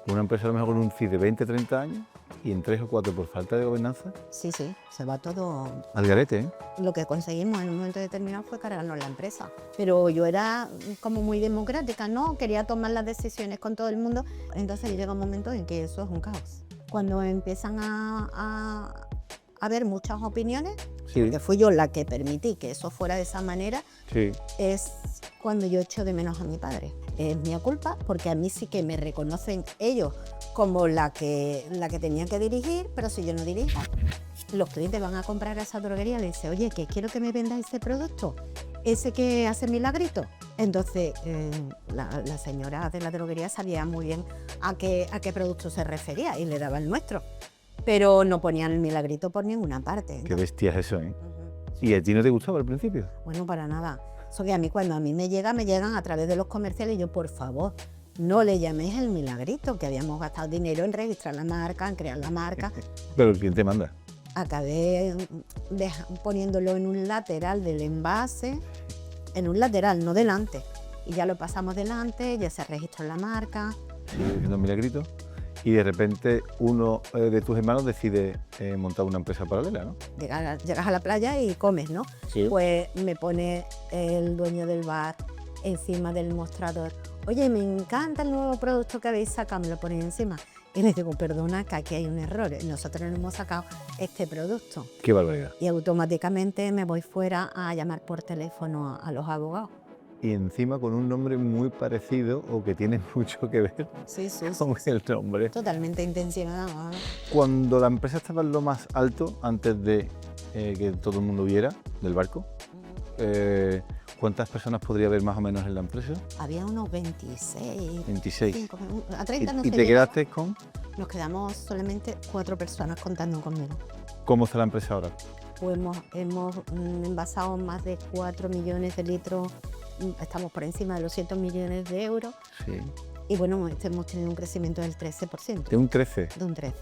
Una empresa a lo mejor con un CID de 20, 30 años y en 3 o 4 por falta de gobernanza. Sí, se va todo. Al garete, ¿eh? Lo que conseguimos en un momento determinado fue cargarnos la empresa. Pero yo era como muy democrática, ¿no? Quería tomar las decisiones con todo el mundo. Entonces llega un momento en que eso es un caos. Cuando empiezan a haber muchas opiniones, Sí. porque fui yo la que permití que eso fuera de esa manera, Sí. es cuando yo echo de menos a mi padre. Es mi culpa, porque a mí sí que me reconocen ellos como la que tenía que dirigir, pero si yo no dirijo, los clientes van a comprar a esa droguería y le dicen, oye, que quiero que me vendas ese producto, ese que hace milagritos. Entonces, la señora de la droguería sabía muy bien a qué producto se refería y le daba el nuestro, pero no ponían el milagrito por ninguna parte. Qué bestia es eso, ¿eh? ¿Y a ti no te gustaba al principio? Bueno, para nada. Eso que a mí cuando a mí me llegan a través de los comerciales y yo, por favor, no le llaméis el milagrito, que habíamos gastado dinero en registrar la marca, en crear la marca. Pero el cliente manda. Acabé poniéndolo en un lateral del envase, en un lateral, no delante. Y ya lo pasamos delante, ya se registró la marca. Sigue diciendo milagrito. Y de repente uno de tus hermanos decide montar una empresa paralela, ¿no? Llegas a la playa y comes, ¿no? Sí. Pues me pone el dueño del bar encima del mostrador. Oye, me encanta el nuevo producto que habéis sacado, me lo ponéis encima. Y les digo, perdona, que aquí hay un error. Nosotros no hemos sacado este producto. Qué barbaridad. Y automáticamente me voy fuera a llamar por teléfono a los abogados. Y encima con un nombre muy parecido o que tiene mucho que ver Sí. con el nombre. Totalmente intencionado. Cuando la empresa estaba en lo más alto, antes de que todo el mundo viera del barco, ¿cuántas personas podría haber más o menos en la empresa? Había unos 26. 26. A 30 no ¿Y sé. te quedaste con? Nos quedamos solamente 4 personas contando conmigo. ¿Cómo está la empresa ahora? Pues hemos envasado más de 4 millones de litros, estamos por encima de los 100 millones de euros. Sí. Y bueno, hemos tenido un crecimiento del 13%. De un 13. De un 13%.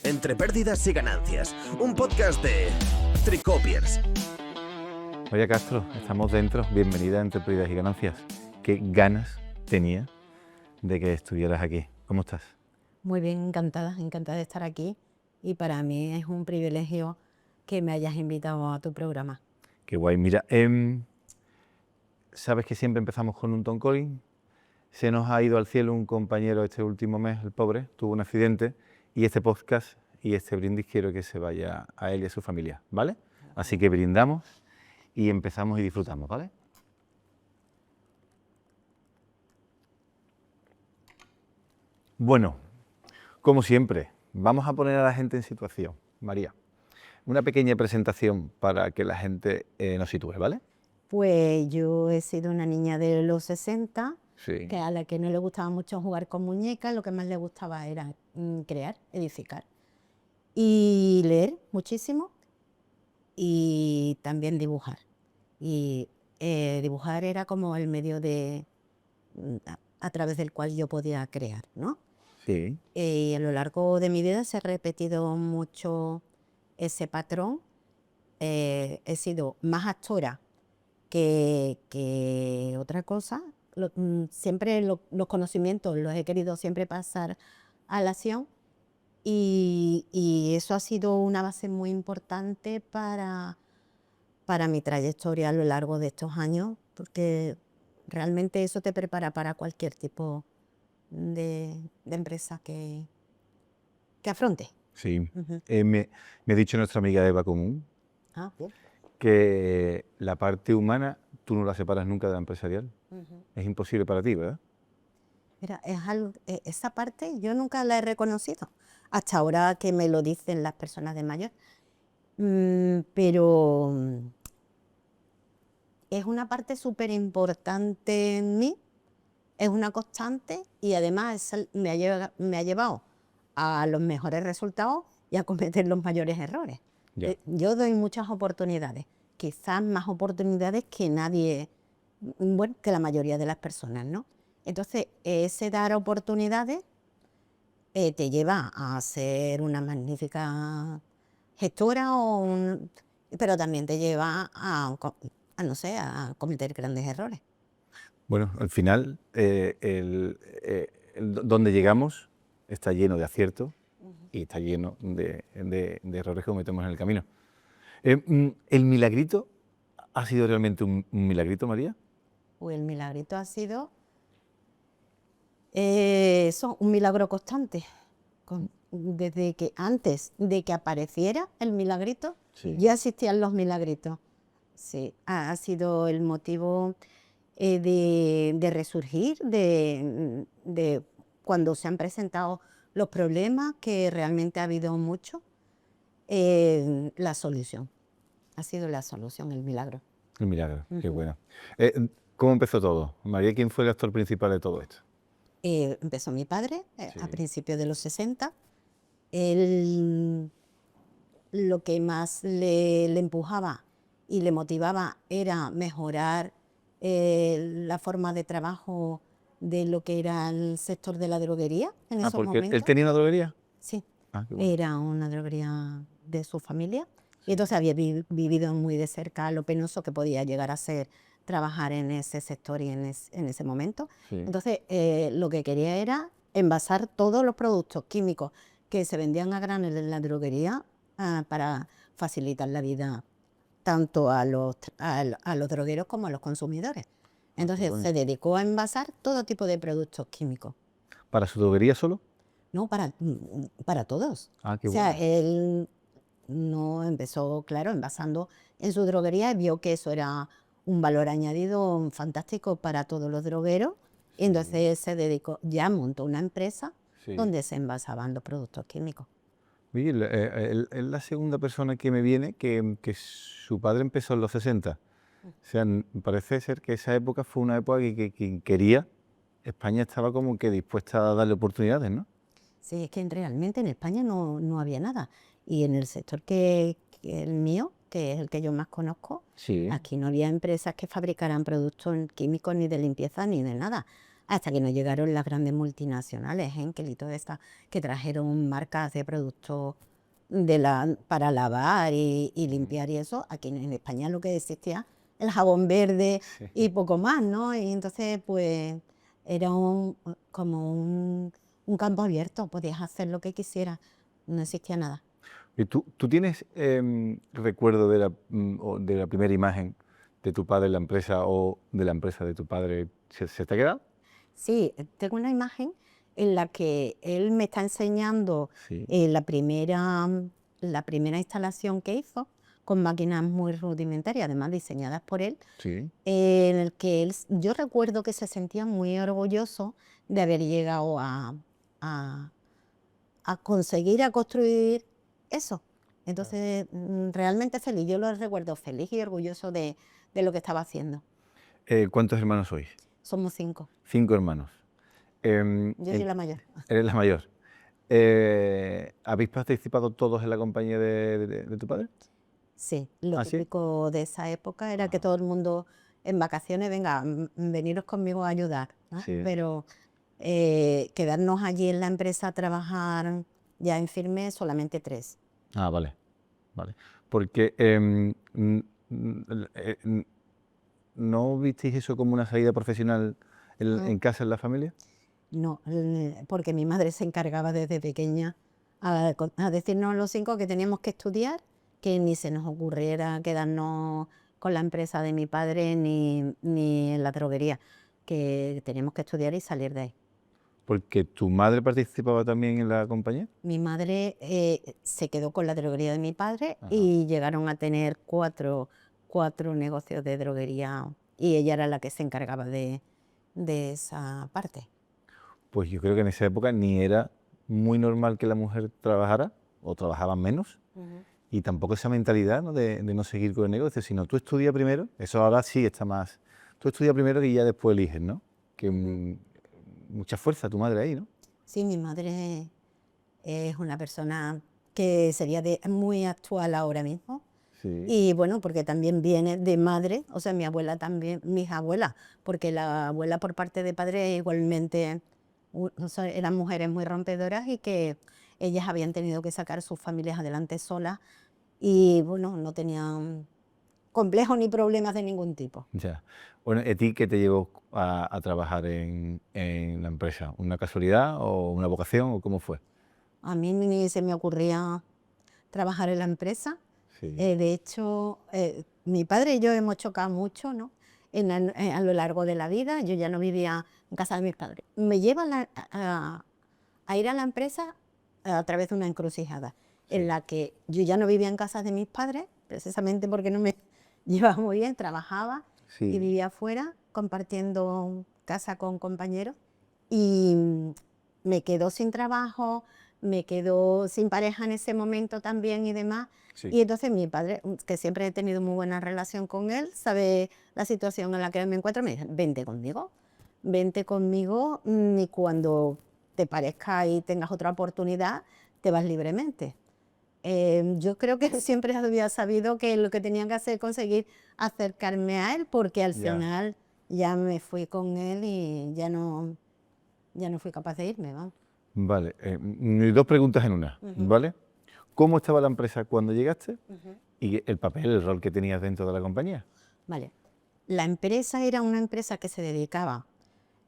Entre pérdidas y ganancias, un podcast de Tricopiers. Oye Castro, estamos dentro. Bienvenida a Entre Pérdidas y Ganancias. ¿Qué ganas tenía de que estuvieras aquí? ¿Cómo estás? Muy bien, encantada de estar aquí. Y para mí es un privilegio que me hayas invitado a tu programa. Qué guay. Mira, sabes que siempre empezamos con un Tom Collins. Se nos ha ido al cielo un compañero este último mes, el pobre, tuvo un accidente. Y este podcast y este brindis quiero que se vaya a él y a su familia, ¿vale? Así que brindamos y empezamos y disfrutamos, ¿vale? Bueno, como siempre, vamos a poner a la gente en situación. María, una pequeña presentación para que la gente nos sitúe, ¿vale? Pues yo he sido una niña de los 60, Sí. que a la que no le gustaba mucho jugar con muñecas, lo que más le gustaba era crear, edificar y leer muchísimo y también dibujar. Y dibujar era como el medio a través del cual yo podía crear, ¿no? Sí. Y a lo largo de mi vida se ha repetido mucho ese patrón. He sido más actora que otra cosa. Siempre los conocimientos los he querido siempre pasar a la acción y eso ha sido una base muy importante para mi trayectoria a lo largo de estos años, porque realmente eso te prepara para cualquier tipo de empresa que afronte. Sí. Uh-huh. Me ha dicho nuestra amiga Eva Común Bien. que la parte humana tú no la separas nunca de la empresarial. Uh-huh. Es imposible para ti, ¿verdad? Mira, esa parte yo nunca la he reconocido, hasta ahora que me lo dicen las personas de mayor. Pero es una parte súper importante en mí, es una constante y además me ha llevado a los mejores resultados y a cometer los mayores errores. Ya. Yo doy muchas oportunidades, quizás más oportunidades que nadie, bueno, que la mayoría de las personas, ¿no? Entonces, ese dar oportunidades te lleva a ser una magnífica gestora, pero también te lleva no sé, a cometer grandes errores. Bueno, al final, donde llegamos está lleno de aciertos y está lleno de errores que cometemos en el camino. ¿El milagrito ha sido realmente un milagrito, María? Pues el milagrito ha sido un milagro constante. Desde que antes de que apareciera el milagrito, Sí. ya existían los milagritos. Sí, ha sido el motivo de resurgir, de cuando se han presentado los problemas, que realmente ha habido mucho, la solución. Ha sido la solución, el milagro. El milagro, qué Ujú. bueno. ¿Cómo empezó todo? María, ¿quién fue el actor principal de todo esto? Empezó mi padre a Sí. principios de los 60. Él, lo que más le empujaba y le motivaba era mejorar la forma de trabajo de lo que era el sector de la droguería en esos Porque él momentos. tenía una droguería. Sí, Qué bueno. era una droguería de su familia y entonces había vivido muy de cerca lo penoso que podía llegar a ser trabajar en ese sector y en ese momento. Sí. Entonces lo que quería era envasar todos los productos químicos que se vendían a granel en la droguería para facilitar la vida tanto a los drogueros como a los consumidores. Entonces bueno. se dedicó a envasar todo tipo de productos químicos. ¿Para su droguería solo? No, para todos. Qué O sea, bueno. él no empezó, claro, envasando en su droguería y vio que eso era un valor añadido fantástico para todos los drogueros. Y entonces se dedicó, ya montó una empresa Sí. donde se envasaban los productos químicos. Oye, es la segunda persona que me viene que su padre empezó en los 60. O sea, parece ser que esa época fue una época que quien quería, España estaba como que dispuesta a darle oportunidades, ¿no? Sí, es que realmente en España no había nada. Y en el sector que el mío, que es el que yo más conozco, Sí. aquí no había empresas que fabricaran productos químicos ni de limpieza ni de nada. Hasta que no llegaron las grandes multinacionales, Henkel y todas estas, que trajeron marcas de productos para lavar y limpiar y eso. Aquí en España lo que existía, el jabón verde y poco más, ¿no? Y entonces, pues, era como un campo abierto, podías hacer lo que quisieras, no existía nada. ¿Y tú tienes recuerdo de la primera imagen de tu padre en la empresa o de la empresa de tu padre? ¿Se te ha quedado? Sí, tengo una imagen en la que él me está enseñando Sí. la primera instalación que hizo con máquinas muy rudimentarias, además diseñadas por él, Sí. en el que yo recuerdo que se sentía muy orgulloso de haber llegado a conseguir, a construir eso. Entonces, realmente feliz, yo lo recuerdo feliz y orgulloso de lo que estaba haciendo. ¿Cuántos hermanos sois? Somos 5, 5 hermanos. yo soy la mayor. Eres la mayor. ¿Habéis participado todos en la compañía de tu padre? Sí, lo ¿Ah, sí? típico de esa época era que todo el mundo en vacaciones, venga, veniros conmigo a ayudar, ¿no? Sí. Pero quedarnos allí en la empresa a trabajar ya en firme solamente 3. Vale. Porque ¿no visteis eso como una salida profesional en casa, en la familia? No, porque mi madre se encargaba desde pequeña a decirnos los 5 que teníamos que estudiar, que ni se nos ocurriera quedarnos con la empresa de mi padre ni en la droguería, que teníamos que estudiar y salir de ahí. ¿Porque tu madre participaba también en la compañía? Mi madre se quedó con la droguería de mi padre Ajá. y llegaron a tener cuatro negocios de droguería y ella era la que se encargaba de esa parte. Pues yo creo que en esa época ni era muy normal que la mujer trabajara o trabajaba menos y tampoco esa mentalidad, ¿no? de no seguir con el negocio, sino tú estudia primero, eso ahora sí está más, tú estudia primero y ya después eliges, ¿no? Que mucha fuerza tu madre ahí, ¿no? Sí, mi madre es una persona que sería muy actual ahora mismo. Sí. Y bueno, porque también viene de madre, o sea, mi abuela también, mis abuelas, porque la abuela por parte de padre igualmente o sea, eran mujeres muy rompedoras y que ellas habían tenido que sacar sus familias adelante solas y bueno, no tenían complejos ni problemas de ningún tipo. Ya. Bueno, ¿a ti qué te llevó a trabajar en la empresa? ¿Una casualidad o una vocación o cómo fue? A mí ni se me ocurría trabajar en la empresa. Sí. De hecho, mi padre y yo hemos chocado mucho, ¿no? A lo largo de la vida. Yo ya no vivía en casa de mis padres. Me lleva a ir a la empresa a través de una encrucijada, en Sí. la que yo ya no vivía en casa de mis padres, precisamente porque no me llevaba muy bien, trabajaba y Sí. vivía afuera, compartiendo casa con compañeros. Y me quedo sin trabajo, me quedo sin pareja en ese momento también y demás. Sí. Y entonces mi padre, que siempre he tenido muy buena relación con él, sabe la situación en la que me encuentro, me dice, vente conmigo y cuando te parezca y tengas otra oportunidad, te vas libremente. Yo creo que siempre había sabido que lo que tenía que hacer es conseguir acercarme a él, porque al Ya. final ya me fui con él y ya no fui capaz de irme, vamos. Vale. Dos preguntas en una, Ujú. ¿vale? ¿Cómo estaba la empresa cuando llegaste? Ujú. Y el papel, el rol que tenías dentro de la compañía. Vale. La empresa era una empresa que se dedicaba,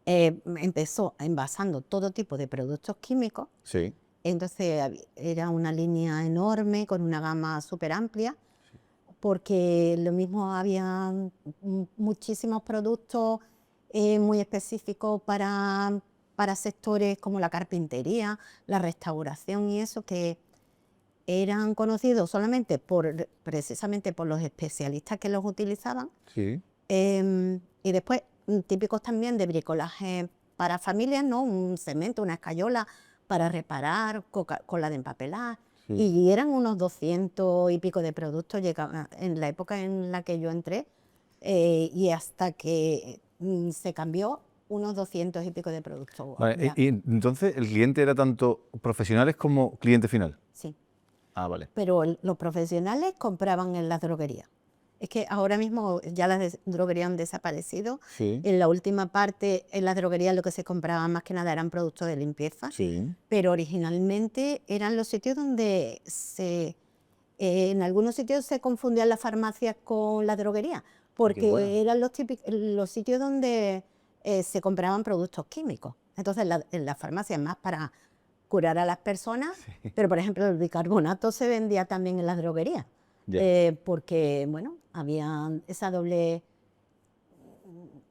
empezó envasando todo tipo de productos químicos, Sí. entonces era una línea enorme con una gama súper amplia, porque lo mismo había muchísimos productos muy específicos para sectores como la carpintería, la restauración y eso, que eran conocidos solamente precisamente por los especialistas que los utilizaban. Sí. Y después típicos también de bricolaje para familias, ¿no? Un cemento, una escayola para reparar, cola de empapelar. Sí. Y eran unos 200 y pico de productos en la época en la que yo entré y hasta que se cambió, unos 200 y pico de productos. Vale, Ya, y entonces el cliente era tanto profesionales como cliente final. sí. Ah, vale. Pero los profesionales compraban en las droguerías. Es que ahora mismo ya las droguerías han desaparecido. Sí. En la última parte, en las droguerías lo que se compraba más que nada eran productos de limpieza, Sí. pero originalmente eran los sitios donde en algunos sitios se confundían las farmacias con la droguería, porque bueno. eran los sitios donde se compraban productos químicos. Entonces en las farmacias más para curar a las personas, pero por ejemplo el bicarbonato se vendía también en las droguerías, Ya. porque bueno, había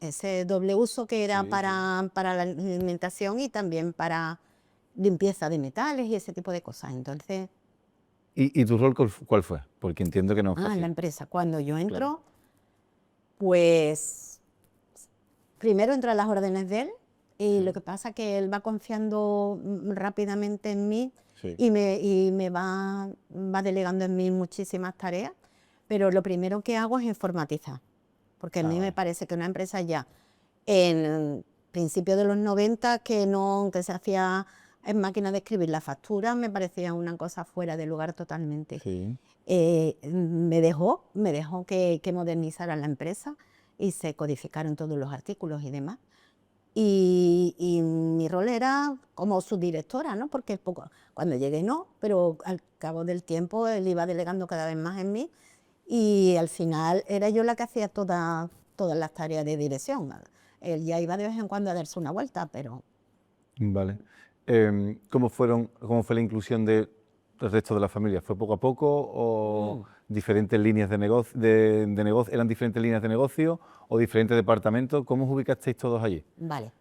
ese doble uso que era Sí, sí. para la alimentación y también para limpieza de metales y ese tipo de cosas. Entonces, ¿Y tu rol cuál fue? Porque entiendo que no es en la fácil. empresa, cuando yo entro, Claro. pues primero entro a las órdenes de él y Sí. lo que pasa es que él va confiando rápidamente en mí Sí. y me va delegando en mí muchísimas tareas, pero lo primero que hago es informatizar, porque a mí me Vale. parece que una empresa ya en principios de los 90 que se hacía en máquina de escribir la factura, me parecía una cosa fuera de lugar totalmente. Sí. Me dejó que modernizara la empresa y se codificaron todos los artículos y demás. Y mi rol era como subdirectora, ¿no? Porque cuando llegué no, pero al cabo del tiempo él iba delegando cada vez más en mí y al final era yo la que hacía todas las tareas de dirección. Él ya iba de vez en cuando a darse una vuelta, pero Vale. ¿Cómo fue la inclusión del resto de la familia? ¿Fue poco a poco o diferentes líneas de negocio? ¿Eran diferentes líneas de negocio o diferentes departamentos? ¿Cómo os ubicasteis todos allí? vale.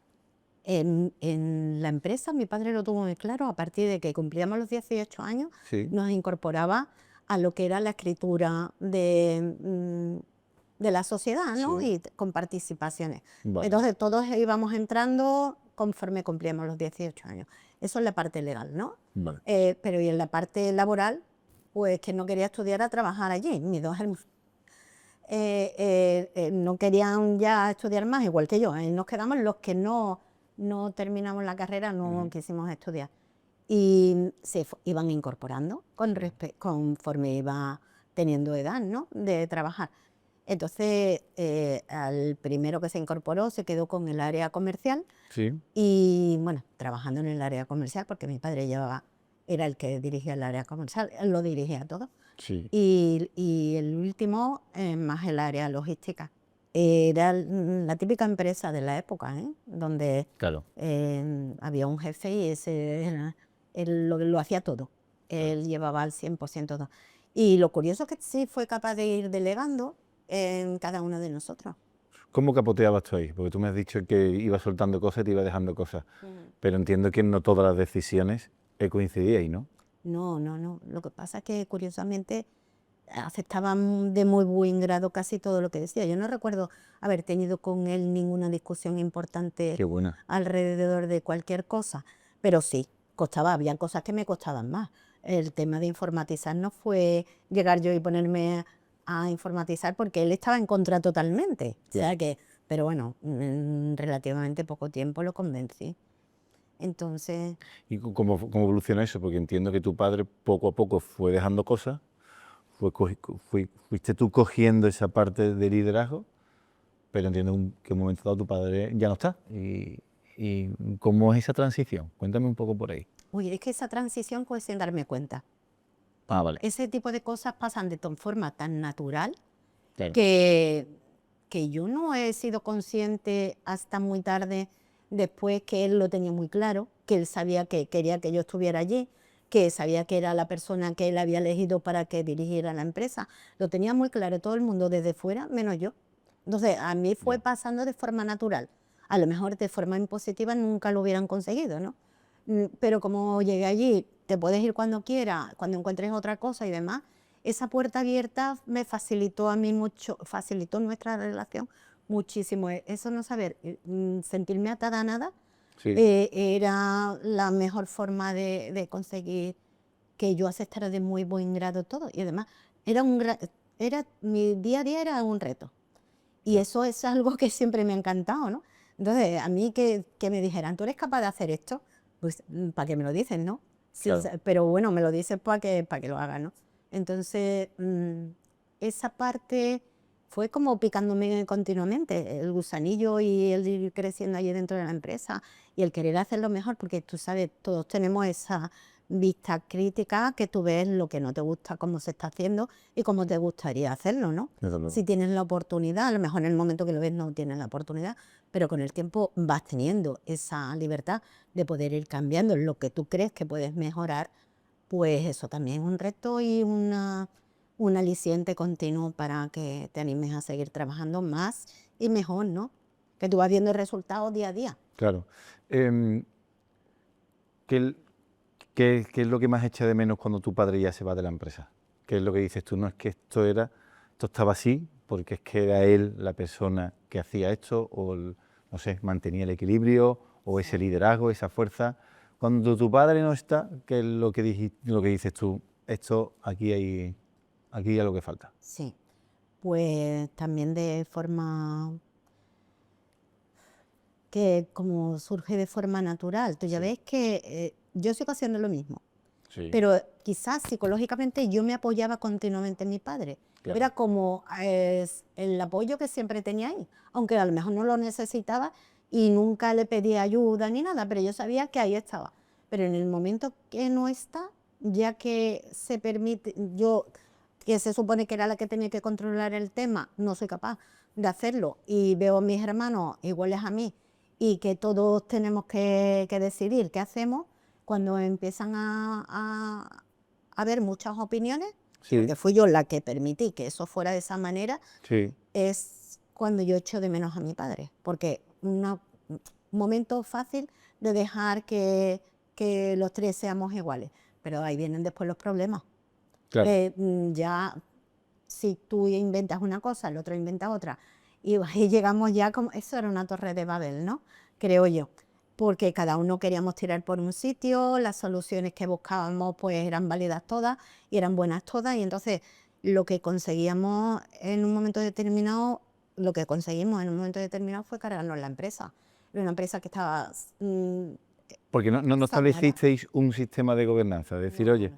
En la empresa mi padre lo tuvo muy claro, a partir de que cumplíamos los 18 años, Sí. nos incorporaba a lo que era la escritura de la sociedad, ¿no? Sí. Y con participaciones. Vale. Entonces todos íbamos entrando conforme cumplíamos los 18 años. Eso es la parte legal, ¿no? Vale. Pero y en la parte laboral, pues que no quería estudiar a trabajar allí. Mis dos hermanos no querían ya estudiar más, igual que yo. Nos quedamos los que no terminamos la carrera, no quisimos estudiar. Y iban incorporando conforme iba teniendo edad, ¿no?, de trabajar. Entonces, al primero que se incorporó se quedó con el área comercial Sí, y, bueno, trabajando en el área comercial, porque mi padre era el que dirigía el área comercial, él lo dirigía todo. sí, Y el último, más el área logística. Era la típica empresa de la época, ¿eh?, donde claro. había un jefe y él lo hacía todo. Él llevaba al 100% todo. Y lo curioso es que sí fue capaz de ir delegando en cada uno de nosotros. ¿Cómo capoteabas tú ahí? Porque tú me has dicho que ibas soltando cosas y te ibas dejando cosas, Ujú. pero entiendo que no todas las decisiones coincidíais, ¿no? No, no, no. Lo que pasa es que curiosamente aceptaban de muy buen grado casi todo lo que decía. Yo no recuerdo haber tenido con él ninguna discusión importante Qué buena. alrededor de cualquier cosa, pero sí, habían cosas que me costaban más. El tema de informatizar no fue llegar yo y ponerme a informatizar porque él estaba en contra totalmente. O sea que, pero bueno, en relativamente poco tiempo lo convencí. Entonces, ¿Y cómo evolucionó eso? Porque entiendo que tu padre poco a poco fue dejando cosas, fuiste tú cogiendo esa parte de liderazgo, pero entiendo que en un momento dado tu padre ya no está. ¿Y cómo es esa transición? Cuéntame un poco por ahí. uy, es que esa transición fue sin darme cuenta. Ah, vale. Ese tipo de cosas pasan de forma tan natural Claro. que, que yo no he sido consciente hasta muy tarde, después que él lo tenía muy claro, que él sabía que quería que yo estuviera allí, que sabía que era la persona que él había elegido para que dirigiera la empresa. Lo tenía muy claro todo el mundo desde fuera, menos yo. Entonces, a mí fue Ya. pasando de forma natural. A lo mejor de forma impositiva nunca lo hubieran conseguido, ¿no? Pero como llegué allí, te puedes ir cuando quieras, cuando encuentres otra cosa y demás, esa puerta abierta me facilitó a mí mucho, facilitó nuestra relación muchísimo. Eso no saber, sentirme atada a nada, Sí, era la mejor forma de conseguir que yo aceptara de muy buen grado todo. Y además, mi día a día era un reto. Y ya, eso es algo que siempre me ha encantado, ¿no? Entonces, a mí que me dijeran, ¿tú eres capaz de hacer esto? Pues, ¿para qué me lo dicen, no? Sí, claro. pero bueno, me lo dices para que lo haga, ¿no? Entonces, esa parte fue como picándome continuamente, el gusanillo y el ir creciendo allí dentro de la empresa y el querer hacerlo mejor, porque tú sabes, todos tenemos esa vista crítica que tú ves lo que no te gusta, cómo se está haciendo y cómo te gustaría hacerlo, ¿no? Desde luego. Si tienes la oportunidad, a lo mejor en el momento que lo ves no tienes la oportunidad, pero con el tiempo vas teniendo esa libertad de poder ir cambiando lo que tú crees que puedes mejorar, pues eso también es un reto y un aliciente continuo para que te animes a seguir trabajando más y mejor, ¿no? Que tú vas viendo resultados día a día. Claro. Em, ¿qué, qué es lo que más echa de menos cuando tu padre ya se va de la empresa? ¿Qué es lo que dices tú? No es que esto estaba así, porque es que era él la persona que hacía esto, o no sé, mantenía el equilibrio, o ese liderazgo, esa fuerza. Cuando tu padre no está, ¿qué es lo que dices tú? Esto aquí hay algo que falta. Sí, pues también de forma que como surge de forma natural. Tú ya Sí, ves que yo sigo haciendo lo mismo, sí, pero quizás psicológicamente yo me apoyaba continuamente en mi padre. claro, Era como el apoyo que siempre tenía ahí, aunque a lo mejor no lo necesitaba y nunca le pedía ayuda ni nada, pero yo sabía que ahí estaba. Pero en el momento que no está, ya que se permite, yo que se supone que era la que tenía que controlar el tema, no soy capaz de hacerlo y veo a mis hermanos iguales a mí y que todos tenemos que decidir qué hacemos, cuando empiezan a haber muchas opiniones, sí, porque fui yo la que permití que eso fuera de esa manera, sí, es cuando yo echo de menos a mi padre, porque un momento fácil de dejar que los tres seamos iguales, pero ahí vienen después los problemas. claro, Ya si tú inventas una cosa, el otro inventa otra, y ahí llegamos ya como, eso era una torre de Babel, ¿no? Creo yo, porque cada uno queríamos tirar por un sitio, las soluciones que buscábamos pues eran válidas todas y eran buenas todas, y entonces lo que conseguíamos en un momento determinado, lo que conseguimos en un momento determinado fue cargarnos la empresa. Era una empresa que estaba porque no saneada. establecisteis un sistema de gobernanza, de decir, No, oye, no.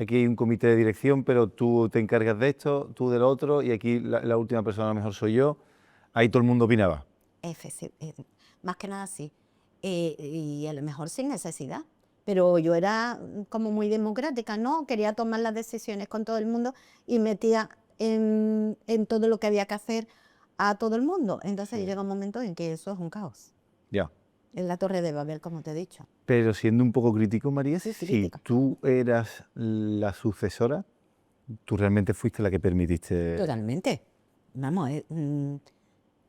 aquí hay un comité de dirección, pero tú te encargas de esto, tú del otro, y aquí la última persona a lo mejor soy yo. Ahí todo el mundo opinaba. Más que nada sí. Y a lo mejor sin necesidad. Pero yo era como muy democrática, ¿no? Quería tomar las decisiones con todo el mundo y metía en todo lo que había que hacer a todo el mundo. Entonces llega un momento en que eso es un caos. Ya. En la Torre de Babel, como te he dicho. Pero siendo un poco crítico, María, Sí, si crítica. tú eras la sucesora, tú realmente fuiste la que permitiste... Totalmente. Vamos,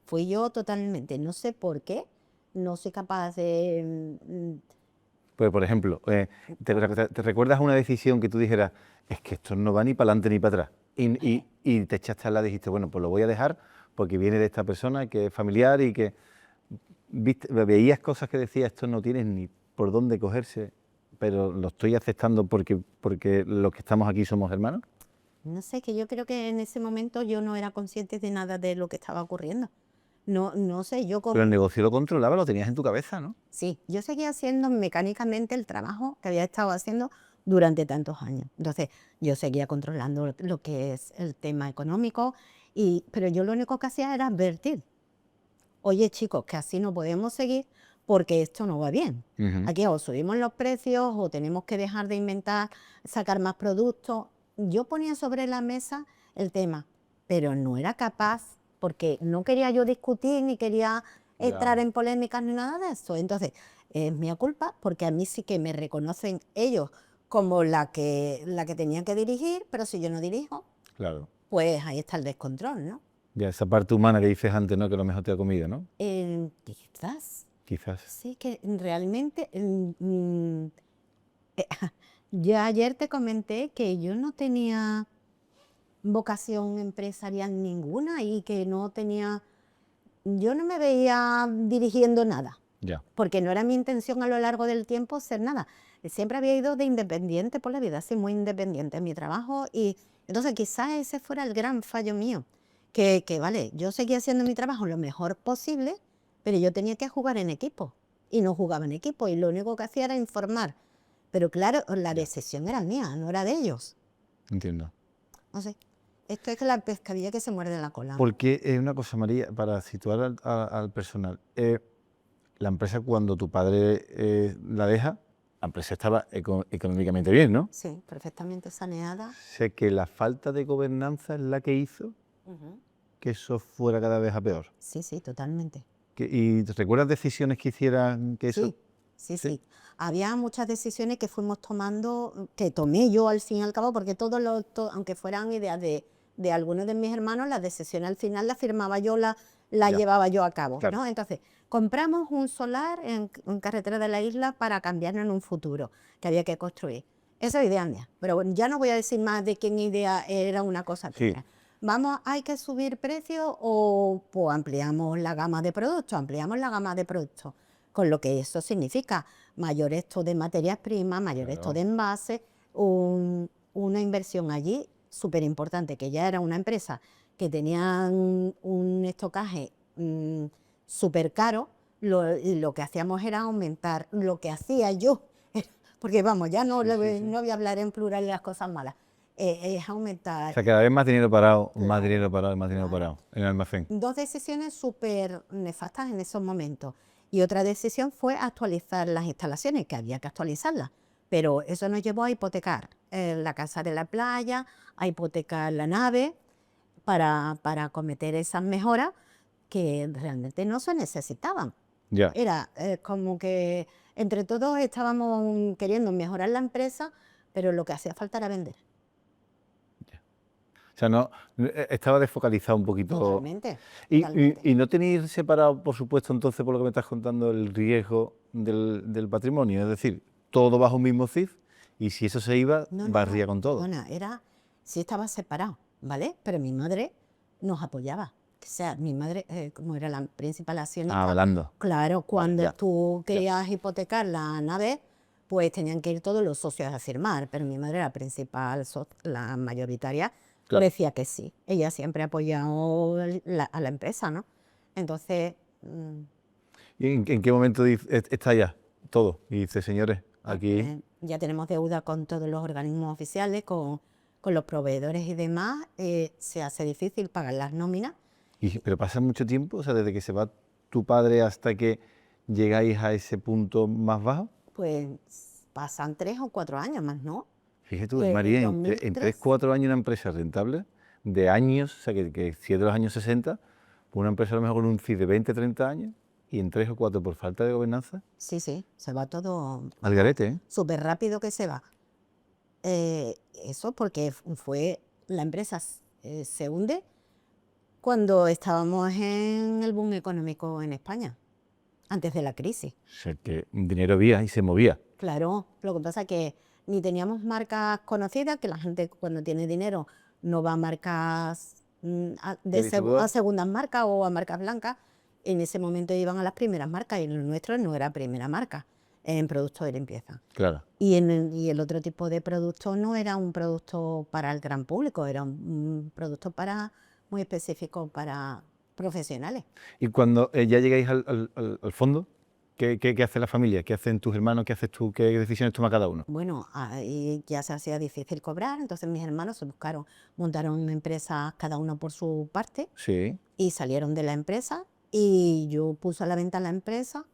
fui yo totalmente. No sé por qué. No soy capaz de... Pues, por ejemplo, ¿te recuerdas una decisión que tú dijeras, es que esto no va ni para adelante ni para atrás? Y te echaste a la, dijiste, bueno, pues lo voy a dejar porque viene de esta persona que es familiar y que veías cosas que decías, esto no tienes ni por dónde cogerse, pero lo estoy aceptando porque los que estamos aquí somos hermanos. No sé, que yo creo que en ese momento yo no era consciente de nada de lo que estaba ocurriendo. No sé, Pero el negocio lo controlaba, lo tenías en tu cabeza, ¿no? Sí, yo seguía haciendo mecánicamente el trabajo que había estado haciendo durante tantos años. Entonces, yo seguía controlando lo que es el tema económico, pero yo lo único que hacía era advertir. Oye, chicos, que así no podemos seguir porque esto no va bien. Ujú. Aquí o subimos los precios o tenemos que dejar de inventar, sacar más productos. Yo ponía sobre la mesa el tema, pero no era capaz, porque no quería yo discutir ni quería entrar en polémicas ni nada de eso. Entonces, es mi culpa porque a mí sí que me reconocen ellos como la que tenía que dirigir, pero si yo no dirijo, Claro. pues ahí está el descontrol, ¿no? Ya esa parte humana que dices antes, ¿no? Que lo mejor te ha comido, ¿no? Quizás. Quizás. Sí, que realmente, ya ayer te comenté que yo no tenía vocación empresarial ninguna y que yo no me veía dirigiendo nada, Ya. porque no era mi intención a lo largo del tiempo ser nada. Siempre había ido de independiente por la vida, así muy independiente en mi trabajo, y entonces quizás ese fuera el gran fallo mío, que vale, yo seguía haciendo mi trabajo lo mejor posible, pero yo tenía que jugar en equipo y no jugaba en equipo y lo único que hacía era informar. Pero claro, la decisión era mía, no era de ellos. Entiendo. No sé, esto es la pescadilla que se muerde la cola. Porque una cosa, María, para situar al personal, la empresa cuando tu padre la deja, la empresa estaba económicamente bien, ¿no? Sí, perfectamente saneada. Sé que la falta de gobernanza es la que hizo que eso fuera cada vez a peor. Sí, sí, totalmente. ¿Y te recuerdas decisiones que hicieran que eso? Sí. Había muchas decisiones que fuimos tomando, que tomé yo al fin y al cabo, porque aunque fueran ideas de algunos de mis hermanos, las decisiones al final las firmaba yo, las Ya. llevaba yo a cabo, Claro. ¿no? Entonces, compramos un solar en carretera de la isla para cambiarnos en un futuro que había que construir. Esa es idea mía, pero bueno, ya no voy a decir más de quién idea era una cosa Sí. tuya. ¿Hay que subir precios o pues ampliamos la gama de productos? Ampliamos la gama de productos, con lo que eso significa mayor esto de materias primas, mayor esto de envases, una inversión allí súper importante, que ya era una empresa que tenía un estocaje súper caro. Lo que hacíamos era aumentar lo que hacía yo, porque vamos, ya no voy a hablar en plural de las cosas malas, es aumentar. O sea, cada vez más dinero parado, más Claro. dinero parado, más dinero Claro. parado en el almacén. Dos decisiones súper nefastas en esos momentos. Y otra decisión fue actualizar las instalaciones, que había que actualizarlas. Pero eso nos llevó a hipotecar la casa de la playa, a hipotecar la nave para acometer esas mejoras que realmente no se necesitaban. Ya. Era como que entre todos estábamos queriendo mejorar la empresa, pero lo que hacía falta era vender. O sea, no, estaba desfocalizado un poquito. Totalmente. Y no tenéis separado, por supuesto, entonces, por lo que me estás contando, el riesgo del patrimonio. Es decir, todo bajo un mismo CIF y si eso se iba, barría con todo. Perdona, sí estaba separado, ¿vale? Pero mi madre nos apoyaba. O sea, mi madre, como era la principal accionista. Hablando. Claro, cuando ya. tú querías hipotecar la nave, pues tenían que ir todos los socios a firmar, pero mi madre era principal, la mayoritaria, Claro. decía que sí. Ella siempre ha apoyado a la empresa, ¿no? Entonces, ¿Y en qué momento está ya todo? Y dice, señores, Aquí, Ya tenemos deuda con todos los organismos oficiales, con los proveedores y demás. Se hace difícil pagar las nóminas. pero pasa mucho tiempo, o sea, desde que se va tu padre hasta que llegáis a ese punto más bajo. Pues pasan 3 o 4 años más, ¿no? Fíjate tú, En María, en 2003. 3, 4 años una empresa rentable, de años, o sea, que si es de los años 60, pues una empresa a lo mejor con un CID de 20, 30 años, y en 3 o 4 por falta de gobernanza, Sí, se va todo al garete, ¿eh? súper rápido que se va. Eso porque la empresa se hunde cuando estábamos en el boom económico en España, antes de la crisis. O sea, que dinero había y se movía. Claro, lo que pasa es que ni teníamos marcas conocidas, que la gente cuando tiene dinero no va a marcas ¿De distribuidor? a segundas marcas o a marcas blancas. En ese momento iban a las primeras marcas y lo nuestro no era primera marca en productos de limpieza. Claro. Y el otro tipo de producto no era un producto para el gran público, era un producto muy específico para profesionales. Y cuando ya llegáis al fondo, ¿qué hace la familia? ¿Qué hacen tus hermanos? ¿Qué haces tú? ¿Qué decisiones toma cada uno? Bueno, ahí ya se hacía difícil cobrar, entonces mis hermanos montaron empresas cada uno por su parte Sí, y salieron de la empresa y yo puse a la venta la empresa,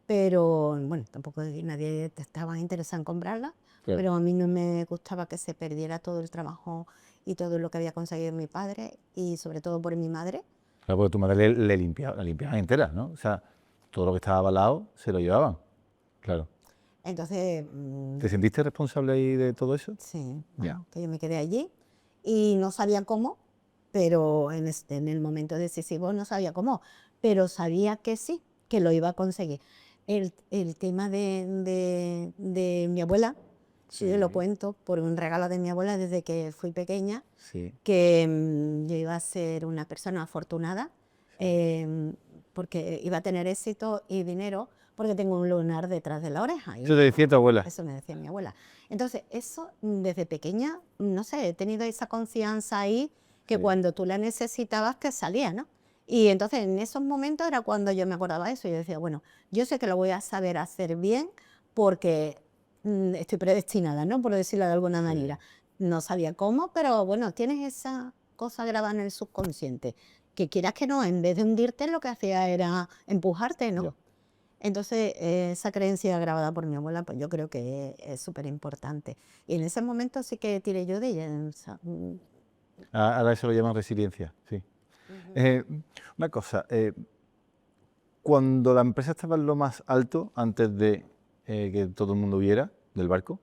pero bueno, tampoco nadie estaba interesado en comprarla, claro. pero a mí no me gustaba que se perdiera todo el trabajo y todo lo que había conseguido mi padre y sobre todo por mi madre. Claro, porque tu madre le limpiaba, la limpiaban entera, ¿no? O sea, todo lo que estaba avalado se lo llevaban. Claro. Entonces, ¿Te sentiste responsable ahí de todo eso? sí, Ya. bueno, que yo me quedé allí y no sabía cómo, pero en el momento decisivo no sabía cómo, pero sabía que sí, que lo iba a conseguir. El tema de mi abuela, sí, yo lo cuento por un regalo de mi abuela desde que fui pequeña, Sí. que yo iba a ser una persona afortunada, porque iba a tener éxito y dinero, porque tengo un lunar detrás de la oreja. Eso te decía tu abuela. Eso me decía mi abuela. Entonces, eso desde pequeña, no sé, he tenido esa confianza ahí que Sí. cuando tú la necesitabas que salía, ¿no? Y entonces en esos momentos era cuando yo me acordaba de eso. Yo decía, bueno, yo sé que lo voy a saber hacer bien porque estoy predestinada, ¿no? Por decirlo de alguna manera. No sabía cómo, pero bueno, tienes esa cosa grabada en el subconsciente. Que quieras que no, en vez de hundirte, lo que hacía era empujarte, ¿no? Ya. Entonces, esa creencia grabada por mi abuela, pues yo creo que es súper importante. Y en ese momento sí que tiré yo de ella. O sea, Ahora eso lo llaman resiliencia, sí. Una cosa, cuando la empresa estaba en lo más alto, antes de que todo el mundo huyera del barco,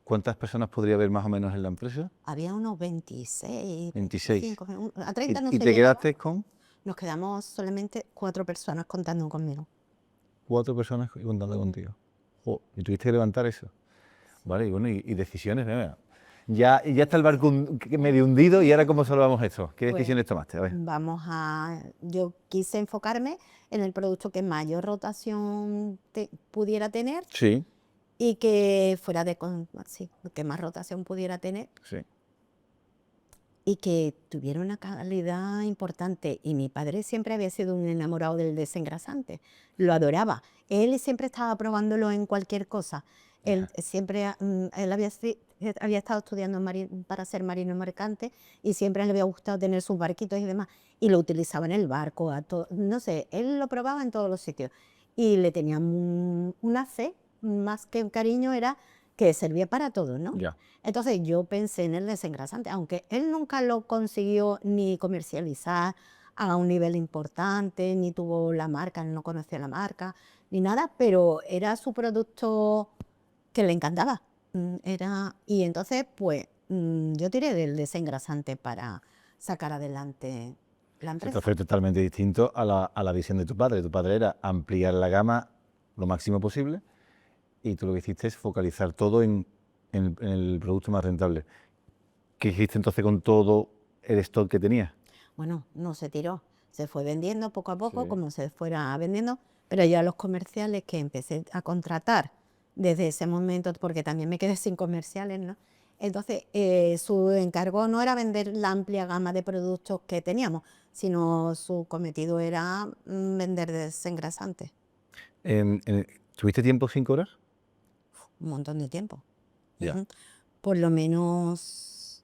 ¿cuántas personas podría haber más o menos en la empresa? había unos 26, 26. 25, a 30 no ¿Y se te llegaba. quedaste con Nos quedamos solamente 4 personas contando conmigo. 4 personas contando contigo? Jo, y tuviste que levantar eso. Vale, y bueno, y decisiones, venga. Ya está el barco medio hundido y ahora ¿cómo salvamos esto? ¿Qué Pues, decisiones tomaste? A ver. yo quise enfocarme en el producto que mayor rotación pudiera tener Sí, y que fuera sí, que más rotación pudiera tener sí. y que tuviera una calidad importante. Y mi padre siempre había sido un enamorado del desengrasante, lo adoraba. Él siempre estaba probándolo en cualquier cosa. Él había estado estudiando para ser marino mercante y siempre le había gustado tener sus barquitos y demás. Y lo utilizaba en el barco, no sé, él lo probaba en todos los sitios. Y le tenía una fe, más que un cariño, era que servía para todo, ¿no? Ya. Entonces yo pensé en el desengrasante, aunque él nunca lo consiguió ni comercializar a un nivel importante, ni tuvo la marca, no conocía la marca, ni nada, pero era su producto que le encantaba. Y entonces, pues, yo tiré del desengrasante para sacar adelante la empresa. Esto fue totalmente distinto a la visión de tu padre. Tu padre era ampliar la gama lo máximo posible y tú lo que hiciste es focalizar todo en el producto más rentable. ¿Qué hiciste entonces con todo el stock que tenías? Bueno, no se tiró, se fue vendiendo poco a poco, Sí. como se fuera vendiendo, pero ya los comerciales que empecé a contratar desde ese momento, porque también me quedé sin comerciales, ¿no? Entonces, su encargo no era vender la amplia gama de productos que teníamos, sino su cometido era vender desengrasantes. ¿Tuviste tiempo sin cobrar? Un montón de tiempo. Ya. Ujú. Por lo menos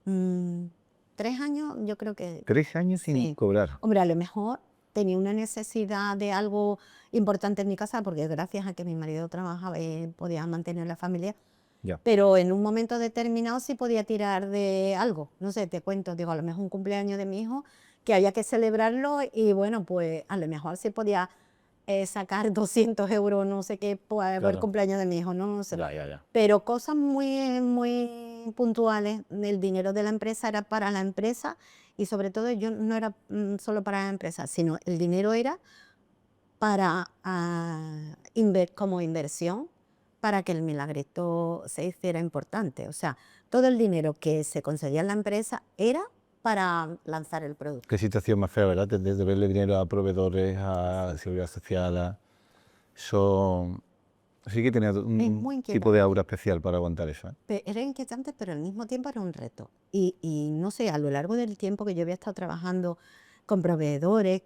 3 años, yo creo que 3 años sin sí. cobrar. Hombre, a lo mejor tenía una necesidad de algo importante en mi casa, porque gracias a que mi marido trabajaba podía mantener la familia, Ya. pero en un momento determinado sí podía tirar de algo. No sé, te cuento, digo, a lo mejor un cumpleaños de mi hijo que había que celebrarlo y bueno, pues a lo mejor sí podía sacar 200 euros, no sé qué, por el Claro. cumpleaños de mi hijo, no sé. Ya. Pero cosas muy puntuales, el dinero de la empresa era para la empresa y sobre todo yo no era solo para la empresa, sino el dinero era para como inversión para que el milagrito se hiciera importante. O sea, todo el dinero que se conseguía en la empresa era para lanzar el producto. Qué situación más fea, ¿verdad? Desde verle dinero a proveedores, a seguridad social, eso sí que tenía Es un muy tipo de inquietante. aura especial para aguantar eso, ¿eh? Era inquietante, pero al mismo tiempo era un reto. Y no sé, a lo largo del tiempo que yo había estado trabajando con proveedores,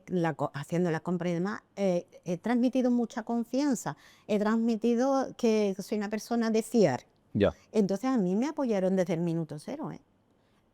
haciendo la compra y demás, he transmitido mucha confianza. He transmitido que soy una persona de fiar. Ya. Entonces a mí me apoyaron desde el minuto cero, ¿eh?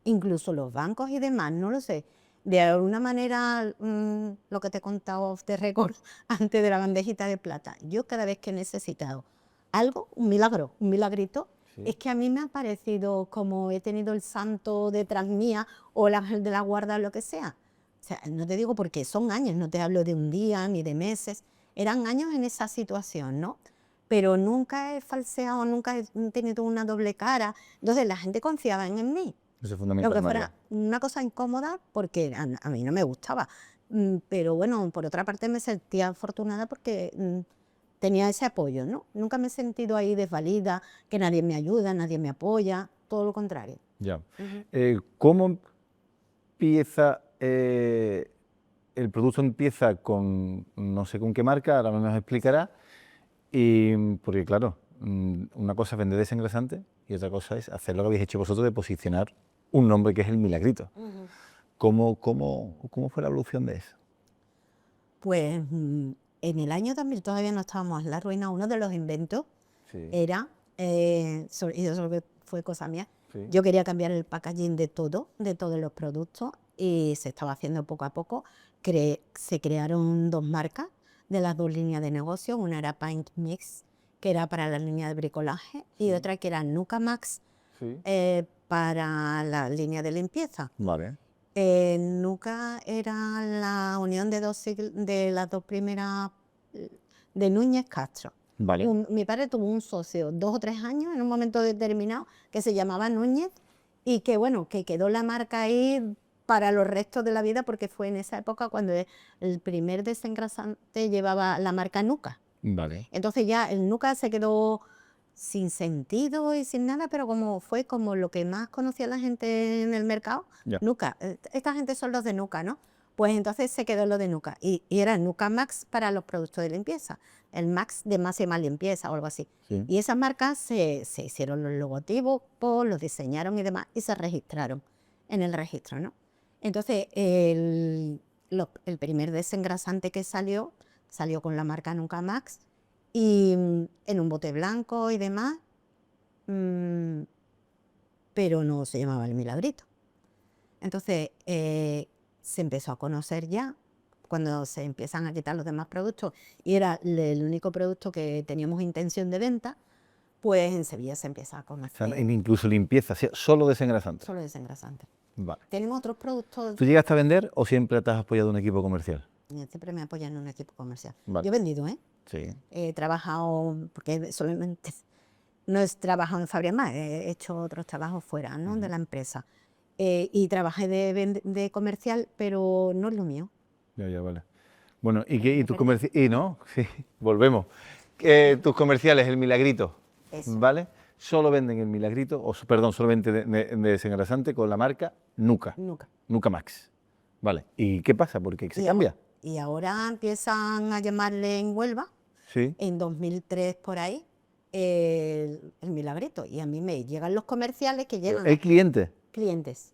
Incluso los bancos y demás, no lo sé. De alguna manera, lo que te he contado off the record antes de la bandejita de plata, yo cada vez que he necesitado algo, un milagro, un milagrito, Sí. es que a mí me ha parecido como he tenido el santo detrás mía o el ángel de la guarda, lo que sea. O sea, no te digo porque son años, no te hablo de un día ni de meses, eran años en esa situación, ¿no? Pero nunca he falseado, nunca he tenido una doble cara. Entonces la gente confiaba en mí. Eso es Lo fundamental, que María. fuera una cosa incómoda porque a mí no me gustaba. Pero bueno, por otra parte me sentía afortunada porque tenía ese apoyo, ¿no? Nunca me he sentido ahí desvalida, que nadie me ayuda, nadie me apoya, todo lo contrario. Ya. Ujú. ¿Cómo empieza el producto? Empieza con no sé con qué marca, ahora me nos explicará. Y porque claro, una cosa es vender desengrasante y otra cosa es hacer lo que habéis hecho vosotros de posicionar un nombre que es el Milagrito. Ujú. ¿Cómo fue la evolución de eso? Pues en el año 2000 todavía no estábamos en la ruina. Uno de los inventos Sí. era, y eso fue cosa mía, Sí. yo quería cambiar el packaging de todos los productos y se estaba haciendo poco a poco. Se crearon 2 marcas de las 2 líneas de negocio. Una era Paint Mix, que era para la línea de bricolaje, y Sí. otra que era Nuka Max Sí. para la línea de limpieza. Vale. Nuka era la unión de las 2 primeras de Núñez Castro. Vale. Mi padre tuvo un socio 2 o 3 años en un momento determinado que se llamaba Núñez y que bueno, que quedó la marca ahí para los restos de la vida porque fue en esa época cuando el primer desengrasante llevaba la marca Nuka. Vale. Entonces ya el Nuka se quedó sin sentido y sin nada, pero fue como lo que más conocía la gente en el mercado. Ya. Nuka, esta gente son los de Nuka, ¿no? Pues entonces se quedó lo de Nuka y era Nuka Max para los productos de limpieza, el Max de máxima limpieza o algo así. Sí. Y esas marcas se hicieron los logotipos, los diseñaron y demás y se registraron en el registro, ¿no? Entonces el primer desengrasante que salió con la marca Nuka Max y en un bote blanco y demás, pero no se llamaba el Milagrito. Entonces se empezó a conocer ya cuando se empiezan a quitar los demás productos y era el único producto que teníamos intención de venta, pues en Sevilla se empieza a O sea, conocer incluso limpieza, solo desengrasante. solo desengrasante. Vale. Tenemos otros productos. ¿Tú llegaste a vender o siempre te has apoyado en un equipo comercial? Siempre me apoyan en un equipo comercial. Vale. Yo he vendido, ¿eh? Sí. He trabajado, porque solamente no he trabajado en fábrica más, he hecho otros trabajos fuera, ¿no? De la empresa. Y trabajé de comercial, pero no es lo mío. Ya, vale. Bueno, ¿y tus comerciales? Y no, sí, volvemos. Tus comerciales, el Milagrito, Eso. ¿vale? Solo venden el Milagrito, perdón, solo venden de desengrasante con la marca Nuka. Nunca. Nuka Max. Vale. ¿Y qué pasa? ¿Por qué se cambia? Y ahora empiezan a llamarle en Huelva, Sí. en 2003 por ahí, el Milagrito. Y a mí me llegan los comerciales que llegan ¿El cliente?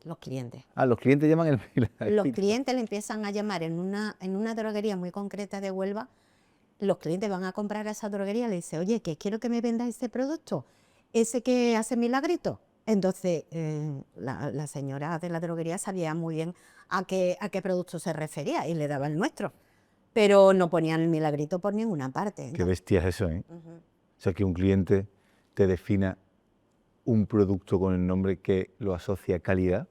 los clientes. Ah, los clientes llaman el Milagrito. Los clientes le empiezan a llamar en una droguería muy concreta de Huelva, los clientes van a comprar a esa droguería y le dice, oye, que quiero que me vendas ese producto, ese que hace milagritos. Entonces, la señora de la droguería sabía muy bien a qué producto se refería y le daba el nuestro. Pero no ponían el milagrito por ninguna parte. Qué Entonces, bestia es eso, ¿eh? ujú. O sea, que un cliente te defina un producto con el nombre que lo asocia a calidad,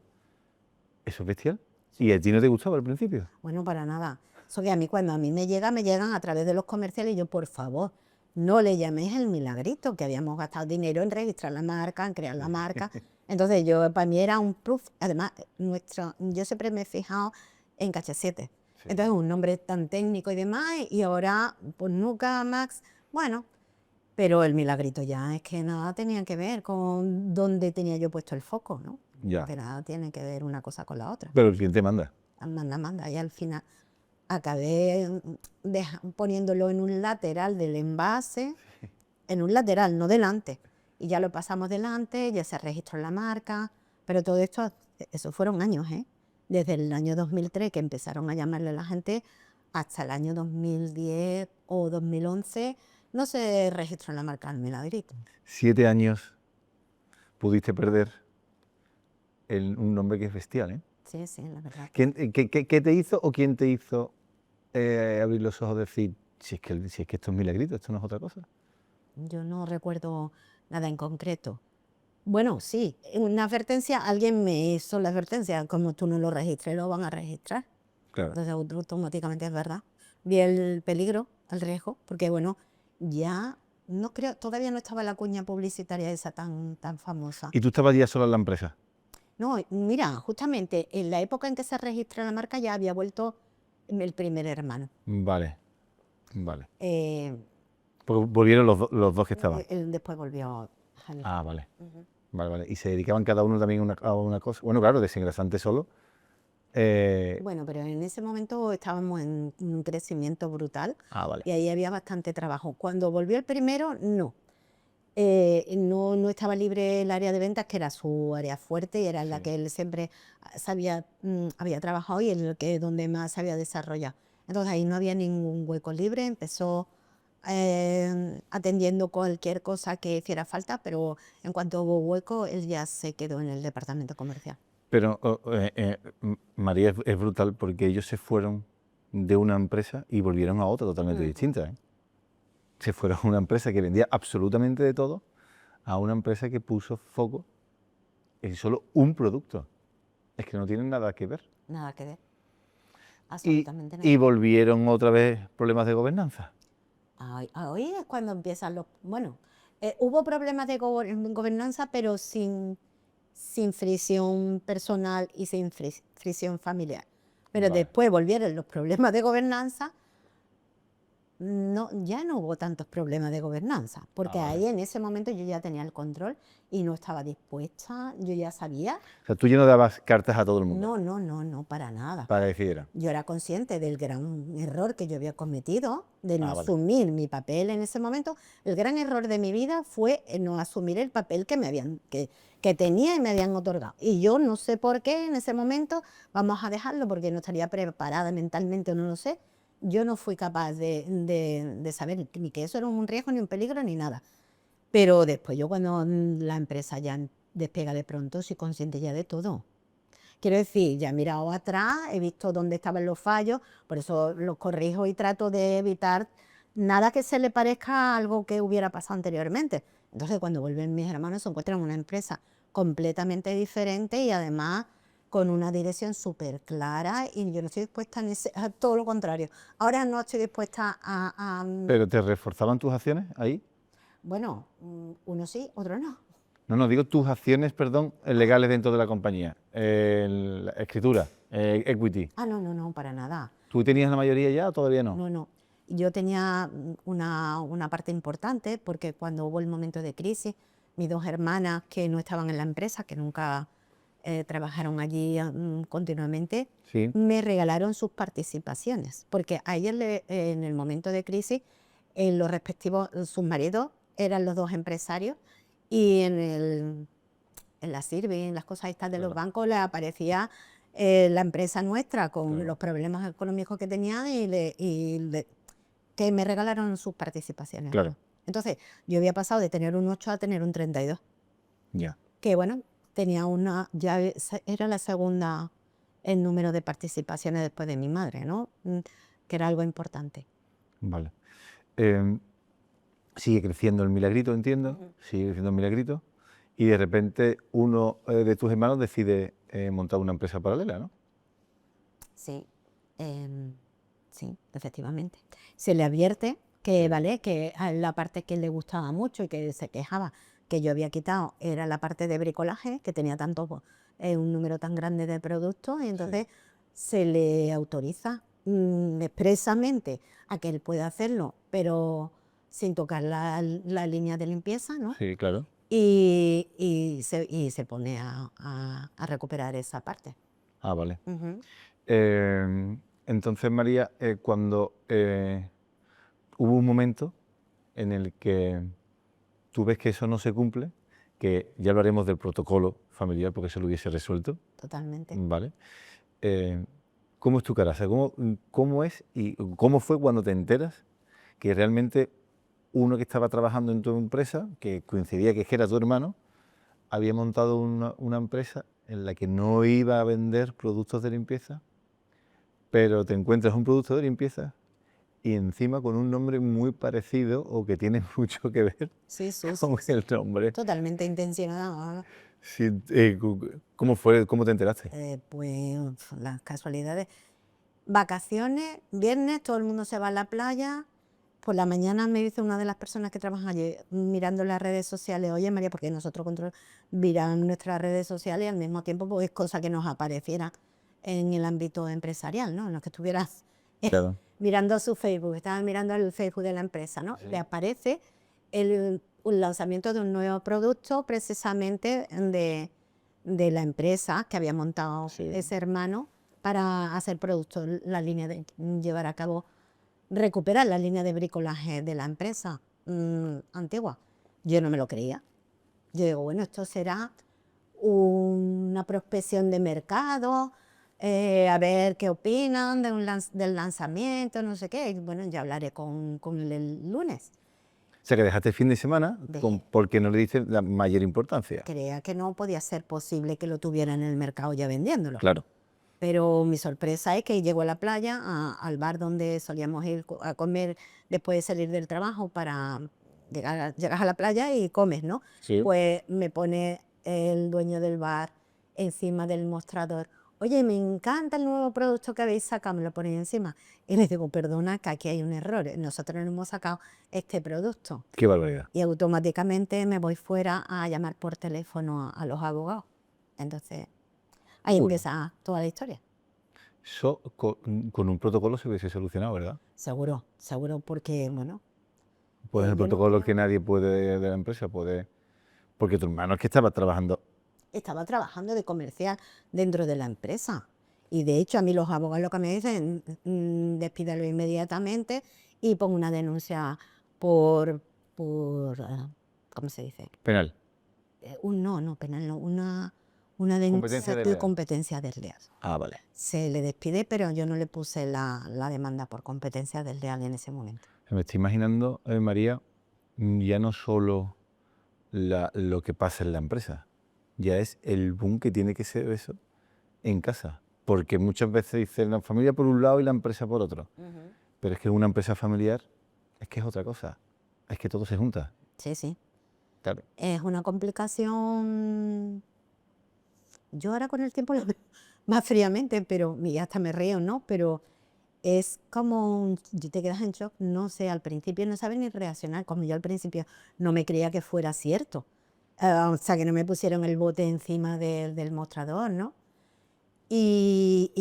eso es bestial. ¿Y a ti no te gustaba al principio? Bueno, para nada. Eso que a mí cuando a mí me llegan a través de los comerciales y yo, por favor, no le llaméis el milagrito, que habíamos gastado dinero en registrar la marca, en crear la marca. Entonces yo, para mí era un proof. Además, yo siempre me he fijado en KH7. Sí. Entonces un nombre tan técnico y demás, y ahora, pues Nuca, Max, bueno, pero el milagrito ya es que nada tenía que ver con dónde tenía yo puesto el foco, ¿no? Ya. Que nada tiene que ver una cosa con la otra. Pero el cliente manda. Manda. Y al final acabé poniéndolo en un lateral del envase, en un lateral, no delante. Y ya lo pasamos delante, ya se registró la marca, pero todo esto, eso fueron años, ¿eh? Desde el año 2003 que empezaron a llamarle a la gente hasta el año 2010 o 2011 no se registró la marca del milagrito. 7 años pudiste perder un nombre que es bestial, ¿eh? Sí, la verdad. ¿Qué te hizo o quién te hizo abrir los ojos y decir, si es que esto es milagrito, esto no es otra cosa? Yo no recuerdo nada en concreto. Bueno, sí, una advertencia, alguien me hizo la advertencia, como tú no lo registres, lo van a registrar. Claro. Entonces automáticamente es verdad. Vi el peligro, el riesgo, porque bueno, ya no creo, todavía no estaba la cuña publicitaria esa tan famosa. ¿Y tú estabas ya sola en la empresa? No, mira, justamente en la época en que se registra la marca ya había vuelto el primer hermano. Vale. Pues volvieron los dos que estaban. Él después volvió a Vale. Vale. Y se dedicaban cada uno también a una cosa. Bueno, claro, desengrasante solo. Bueno, pero en ese momento estábamos en un crecimiento brutal Vale. y ahí había bastante trabajo. Cuando volvió el primero, no. No estaba libre el área de ventas, que era su área fuerte y era en la que él siempre había trabajado y donde más se había desarrollado. Entonces ahí no había ningún hueco libre, empezó atendiendo cualquier cosa que hiciera falta, pero en cuanto hubo hueco, él ya se quedó en el departamento comercial. Pero María es brutal porque ellos se fueron de una empresa y volvieron a otra totalmente distinta, ¿eh? Se fueron a una empresa que vendía absolutamente de todo a una empresa que puso foco en solo un producto. Es que no tienen nada que ver. Nada que ver. Absolutamente nada. Y volvieron otra vez problemas de gobernanza. Ahí es cuando empiezan los... Bueno, hubo problemas de gobernanza, pero sin fricción personal y sin fricción familiar. Pero después volvieron los problemas de gobernanza. No, ya no hubo tantos problemas de gobernanza, porque ahí en ese momento yo ya tenía el control y no estaba dispuesta, yo ya sabía. O sea, tú ya no dabas cartas a todo el mundo. No, para nada. Para que decidiera. Yo era consciente del gran error que yo había cometido, de no asumir mi papel en ese momento. El gran error de mi vida fue no asumir el papel que tenía y me habían otorgado. Y yo no sé por qué en ese momento, vamos a dejarlo porque no estaría preparada mentalmente, no lo sé. Yo no fui capaz de saber ni que eso era un riesgo, ni un peligro, ni nada. Pero después yo cuando la empresa ya despega de pronto, soy consciente ya de todo. Quiero decir, ya he mirado atrás, he visto dónde estaban los fallos, por eso los corrijo y trato de evitar nada que se le parezca a algo que hubiera pasado anteriormente. Entonces cuando vuelven mis hermanos se encuentran en una empresa completamente diferente y además con una dirección súper clara, y yo no estoy dispuesta a todo lo contrario. Ahora no estoy dispuesta a... ¿Pero te reforzaban tus acciones ahí? Bueno, uno sí, otro no. No, digo tus acciones, perdón, legales dentro de la compañía. La escritura, equity. No, para nada. ¿Tú tenías la mayoría ya o todavía no? No. Yo tenía una parte importante porque cuando hubo el momento de crisis, mis dos hermanas que no estaban en la empresa, que nunca trabajaron allí continuamente, Sí. me regalaron sus participaciones. Porque a ellas en el momento de crisis, en los respectivos, sus maridos eran los dos empresarios y en la Sirve, en las cosas estas de los bancos, le aparecía la empresa nuestra con los problemas económicos que tenía y que me regalaron sus participaciones. Claro. ¿no? Entonces, yo había pasado de tener un 8 a tener un 32. Ya. Que bueno, tenía era la segunda en número de participaciones después de mi madre, ¿no? Que era algo importante. Vale. Sigue creciendo el Milagrito, entiendo. Ujú. Sigue creciendo el Milagrito. Y de repente uno de tus hermanos decide montar una empresa paralela, ¿no? Sí, sí, efectivamente. Se le advierte que, ¿vale? Que a la parte que le gustaba mucho y que se quejaba que yo había quitado era la parte de bricolaje, que tenía un número tan grande de productos, y entonces se le autoriza expresamente a que él pueda hacerlo, pero sin tocar la línea de limpieza, ¿no? Sí, claro. Y se pone a recuperar esa parte. Ah, vale. Ujú. Entonces, María, cuando hubo un momento en el que tú ves que eso no se cumple, que ya hablaremos del protocolo familiar porque se lo hubiese resuelto, Totalmente. ¿vale? ¿Cómo es tu cara? O sea, ¿cómo es y cómo fue cuando te enteras que realmente uno que estaba trabajando en tu empresa, que coincidía que era tu hermano, había montado una empresa en la que no iba a vender productos de limpieza, pero te encuentras un producto de limpieza y encima con un nombre muy parecido o que tiene mucho que ver Sí, sí, con sí. el nombre? Totalmente intencionada. Sí, ¿cómo fue? ¿Cómo te enteraste? Pues las casualidades. Vacaciones, viernes, todo el mundo se va a la playa. Por la mañana me dice una de las personas que trabajan allí, mirando las redes sociales, oye María, porque nosotros miramos nuestras redes sociales y al mismo tiempo pues cosa que nos apareciera en el ámbito empresarial, ¿no? En los que estuvieras Claro. mirando su Facebook, estaban mirando el Facebook de la empresa, ¿no? Sí. Le aparece un lanzamiento de un nuevo producto precisamente de la empresa que había montado Sí. ese hermano para hacer productos, llevar a cabo, recuperar la línea de bricolaje de la empresa antigua. Yo no me lo creía. Yo digo, bueno, esto será una prospección de mercado, a ver qué opinan del lanzamiento, no sé qué. Y bueno, ya hablaré con él el lunes. O sea, que dejaste el fin de semana Dejé. porque no le diste la mayor importancia. Creía que no podía ser posible que lo tuviera en el mercado ya vendiéndolo. Claro. Pero mi sorpresa es que llego a la playa, al bar donde solíamos ir a comer después de salir del trabajo para llegas a la playa y comes, ¿no? Sí. Pues me pone el dueño del bar encima del mostrador. Oye, me encanta el nuevo producto que habéis sacado, me lo ponéis encima. Y les digo, perdona, que aquí hay un error. Nosotros no hemos sacado este producto. Qué barbaridad. Y automáticamente me voy fuera a llamar por teléfono a los abogados. Entonces, ahí Uy. empieza toda la historia. Eso con un protocolo se hubiese solucionado, ¿verdad? Seguro, seguro, porque, bueno, Pues el yo no protocolo creo- que nadie puede de la empresa puede. Porque tu hermano es que estaba trabajando. estaba trabajando de comercial dentro de la empresa. Y de hecho, a mí los abogados lo que me dicen, despídalo inmediatamente y pongo una denuncia ¿cómo se dice? Penal. No, penal, no, una denuncia Competencia de desleal. competencia desleal. Ah, vale. Se le despide, pero yo no le puse la demanda por competencia desleal en ese momento. Me estoy imaginando, María, ya no solo lo que pasa en la empresa, ya es el boom que tiene que ser eso en casa. Porque muchas veces dicen la familia por un lado y la empresa por otro. Pero es que una empresa familiar es que es otra cosa. Es que todo se junta. Sí, sí. Claro. Es una complicación. Yo ahora con el tiempo lo veo más fríamente, pero y hasta me río, ¿no? Pero es como, te quedas en shock, no sé, al principio no sabes ni reaccionar, como yo al principio no me creía que fuera cierto. O sea, que no me pusieron el bote encima del mostrador, ¿no? Y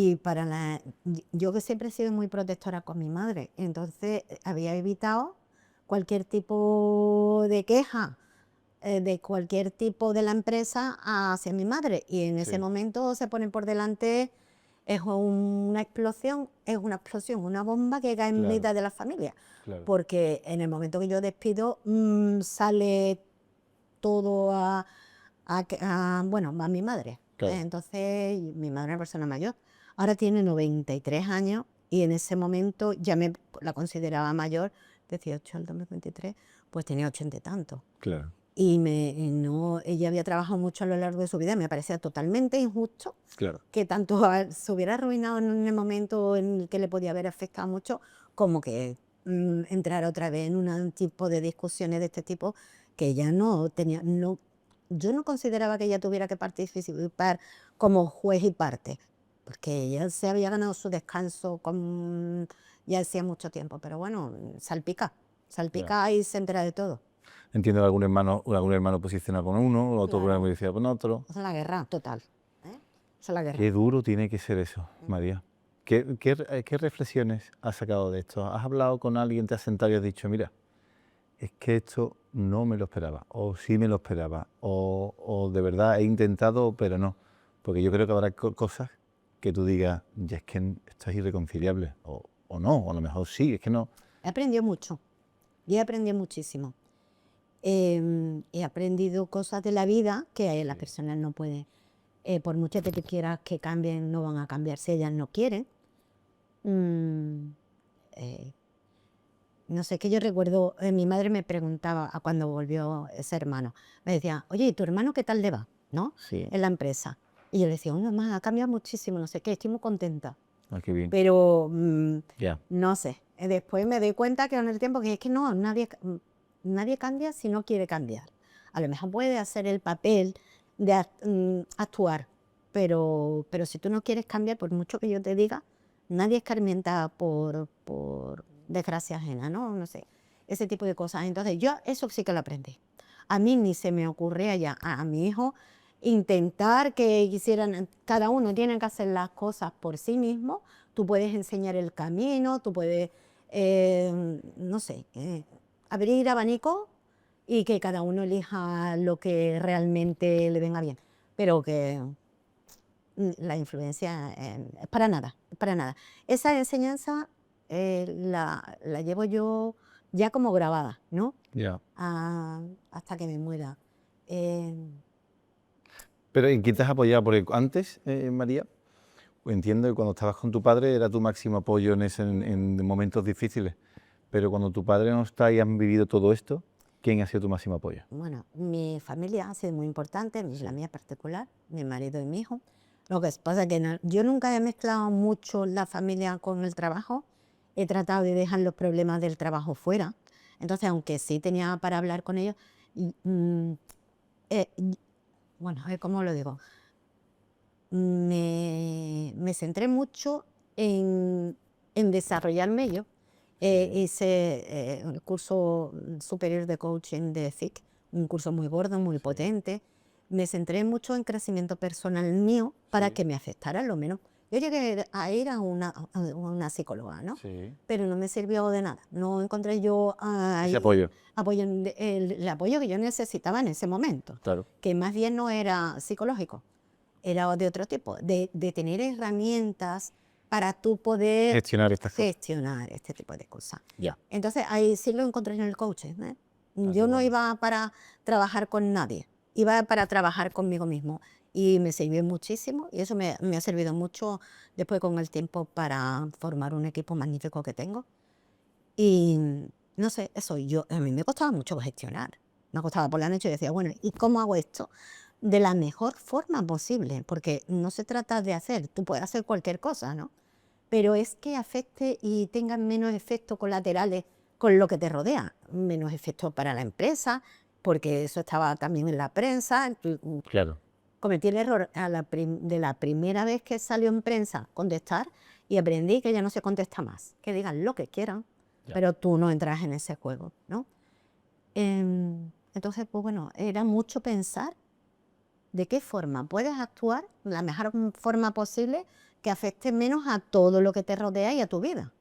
yo que siempre he sido muy protectora con mi madre, entonces había evitado cualquier tipo de queja de cualquier tipo de la empresa hacia mi madre. Y en ese Sí. momento se ponen por delante, es una explosión, una bomba que cae en Claro. mitad de la familia. Claro. Porque en el momento que yo despido, sale todo a mi madre. Claro. Entonces, mi madre es una persona mayor. Ahora tiene 93 años Y en ese momento ya me la consideraba mayor, 18 al 2023, pues tenía 80 y tantos. Claro, Y no, ella había trabajado mucho a lo largo de su vida, me parecía totalmente injusto claro. que tanto se hubiera arruinado en el momento en el que le podía haber afectado mucho, como que entrar otra vez en un tipo de discusiones de este tipo que ella no tenía, yo no consideraba que ella tuviera que participar como juez y parte, porque ella se había ganado su descanso ya hacía mucho tiempo, pero bueno, salpica y se entera de todo. Entiendo que algún hermano posiciona con uno, otro Claro. posiciona con otro. Esa es la guerra total. Esa es la guerra. Qué duro tiene que ser eso, María. ¿Qué reflexiones has sacado de esto? ¿Has hablado con alguien, te has sentado y has dicho, mira, es que esto no me lo esperaba, o sí me lo esperaba, o de verdad he intentado, pero no? Porque yo creo que habrá cosas que tú digas, ya es que esto es irreconciliable, o no, o a lo mejor sí, es que no. He aprendido mucho. Y he aprendido muchísimo. He aprendido cosas de la vida que las personas no pueden. Por mucho que tú quieras que cambien, no van a cambiar si ellas no quieren. Eh, no sé, que yo recuerdo, mi madre me preguntaba a cuando volvió ese hermano, me decía, oye, ¿y tu hermano qué tal le va? ¿No? Sí. En la empresa. Y yo le decía, mamá, ha cambiado muchísimo, no sé qué, estoy muy contenta. Ah, qué bien. Pero Ya. no sé, después me doy cuenta que con el tiempo que es que no, nadie cambia si no quiere cambiar. A lo mejor puede hacer el papel de actuar, pero si tú no quieres cambiar, por mucho que yo te diga, nadie escarmienta por desgracia ajena, ¿no? No sé, ese tipo de cosas. Entonces yo eso sí que lo aprendí. A mí ni se me ocurría ya a mi hijo intentar que hicieran, cada uno tiene que hacer las cosas por sí mismo. Tú puedes enseñar el camino, tú puedes, no sé, abrir abanico y que cada uno elija lo que realmente le venga bien. Pero que la influencia es para nada, es para nada. Esa enseñanza la llevo yo ya como grabada, ¿no? Ya. Hasta que me muera. Eh, Pero ¿en quién te has apoyado? Porque antes, María, entiendo que cuando estabas con tu padre era tu máximo apoyo en momentos difíciles. Pero cuando tu padre no está y han vivido todo esto, ¿quién ha sido tu máximo apoyo? Bueno, mi familia ha sido muy importante, la mía particular, mi marido y mi hijo. Lo que pasa es que yo nunca he mezclado mucho la familia con el trabajo. He tratado de dejar los problemas del trabajo fuera. Entonces, aunque sí tenía para hablar con ellos, eh, bueno, ¿cómo lo digo? Me centré mucho en desarrollarme yo. Hice un curso superior de coaching de CIC, un curso muy gordo, muy potente. Me centré mucho en crecimiento personal mío para que me afectara lo menos. Yo llegué a ir a una psicóloga, ¿no? Sí. Pero no me sirvió de nada. No encontré yo Ese apoyo. el apoyo que yo necesitaba en ese momento, Claro. que más bien no era psicológico, era de otro tipo, de tener herramientas para tú poder Gestionar estas cosas. gestionar este tipo de cosas. Ya. Entonces ahí sí lo encontré en el coaching. Yo no bueno. iba para trabajar con nadie, iba para trabajar conmigo mismo. Y me sirvió muchísimo y eso me ha servido mucho después con el tiempo para formar un equipo magnífico que tengo. Y no sé, eso a mí me costaba mucho gestionar. Me costaba por la noche y decía, bueno, ¿y cómo hago esto? De la mejor forma posible, porque no se trata de hacer, tú puedes hacer cualquier cosa, ¿no? Pero es que afecte y tenga menos efectos colaterales con lo que te rodea, menos efectos para la empresa, porque eso estaba también en la prensa. Claro. Cometí el error de la primera vez que salió en prensa contestar y aprendí que ya no se contesta más, que digan lo que quieran, pero tú no entras en ese juego, ¿no? Entonces, pues bueno, era mucho pensar de qué forma puedes actuar, la mejor forma posible que afecte menos a todo lo que te rodea y a tu vida.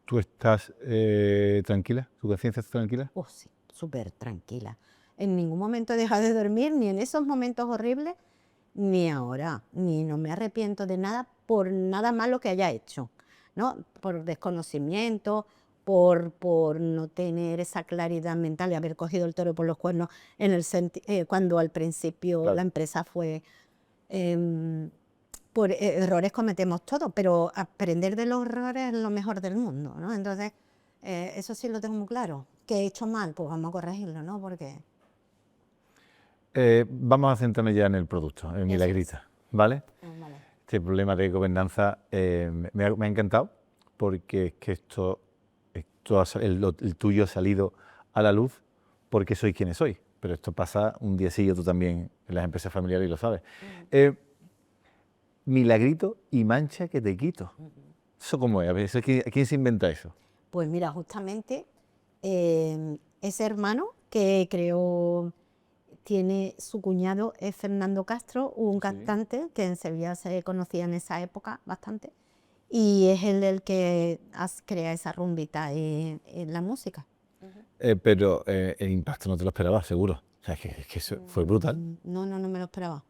¿Tú estás tranquila? ¿Tu conciencia está tranquila? Oh, sí, súper tranquila. En ningún momento he dejado de dormir, ni en esos momentos horribles, ni ahora. Ni no me arrepiento de nada por nada malo que haya hecho, ¿no? Por desconocimiento, por no tener esa claridad mental de haber cogido el toro por los cuernos cuando al principio Claro. la empresa fue errores cometemos todos, pero aprender de los errores es lo mejor del mundo, ¿no? Entonces, eso sí lo tengo muy claro. ¿Qué he hecho mal? Pues vamos a corregirlo, ¿no? Porque... Vamos a centrarnos ya en el producto, en Milagrita, ¿vale? Vale. Este problema de gobernanza me ha encantado, porque es que el tuyo ha salido a la luz porque soy quien soy, pero esto pasa un día sí y otro también en las empresas familiares y lo sabes. Milagrito y mancha que te quito. ¿Eso cómo es? A ver, ¿quién se inventa eso? Pues mira, justamente ese hermano que creó, tiene su cuñado, es Fernando Castro, un cantante que en Sevilla se conocía en esa época bastante, y es él el que crea esa rumbita en la música. Pero el impacto no te lo esperabas, seguro. O sea, es que eso fue brutal. No me lo esperaba.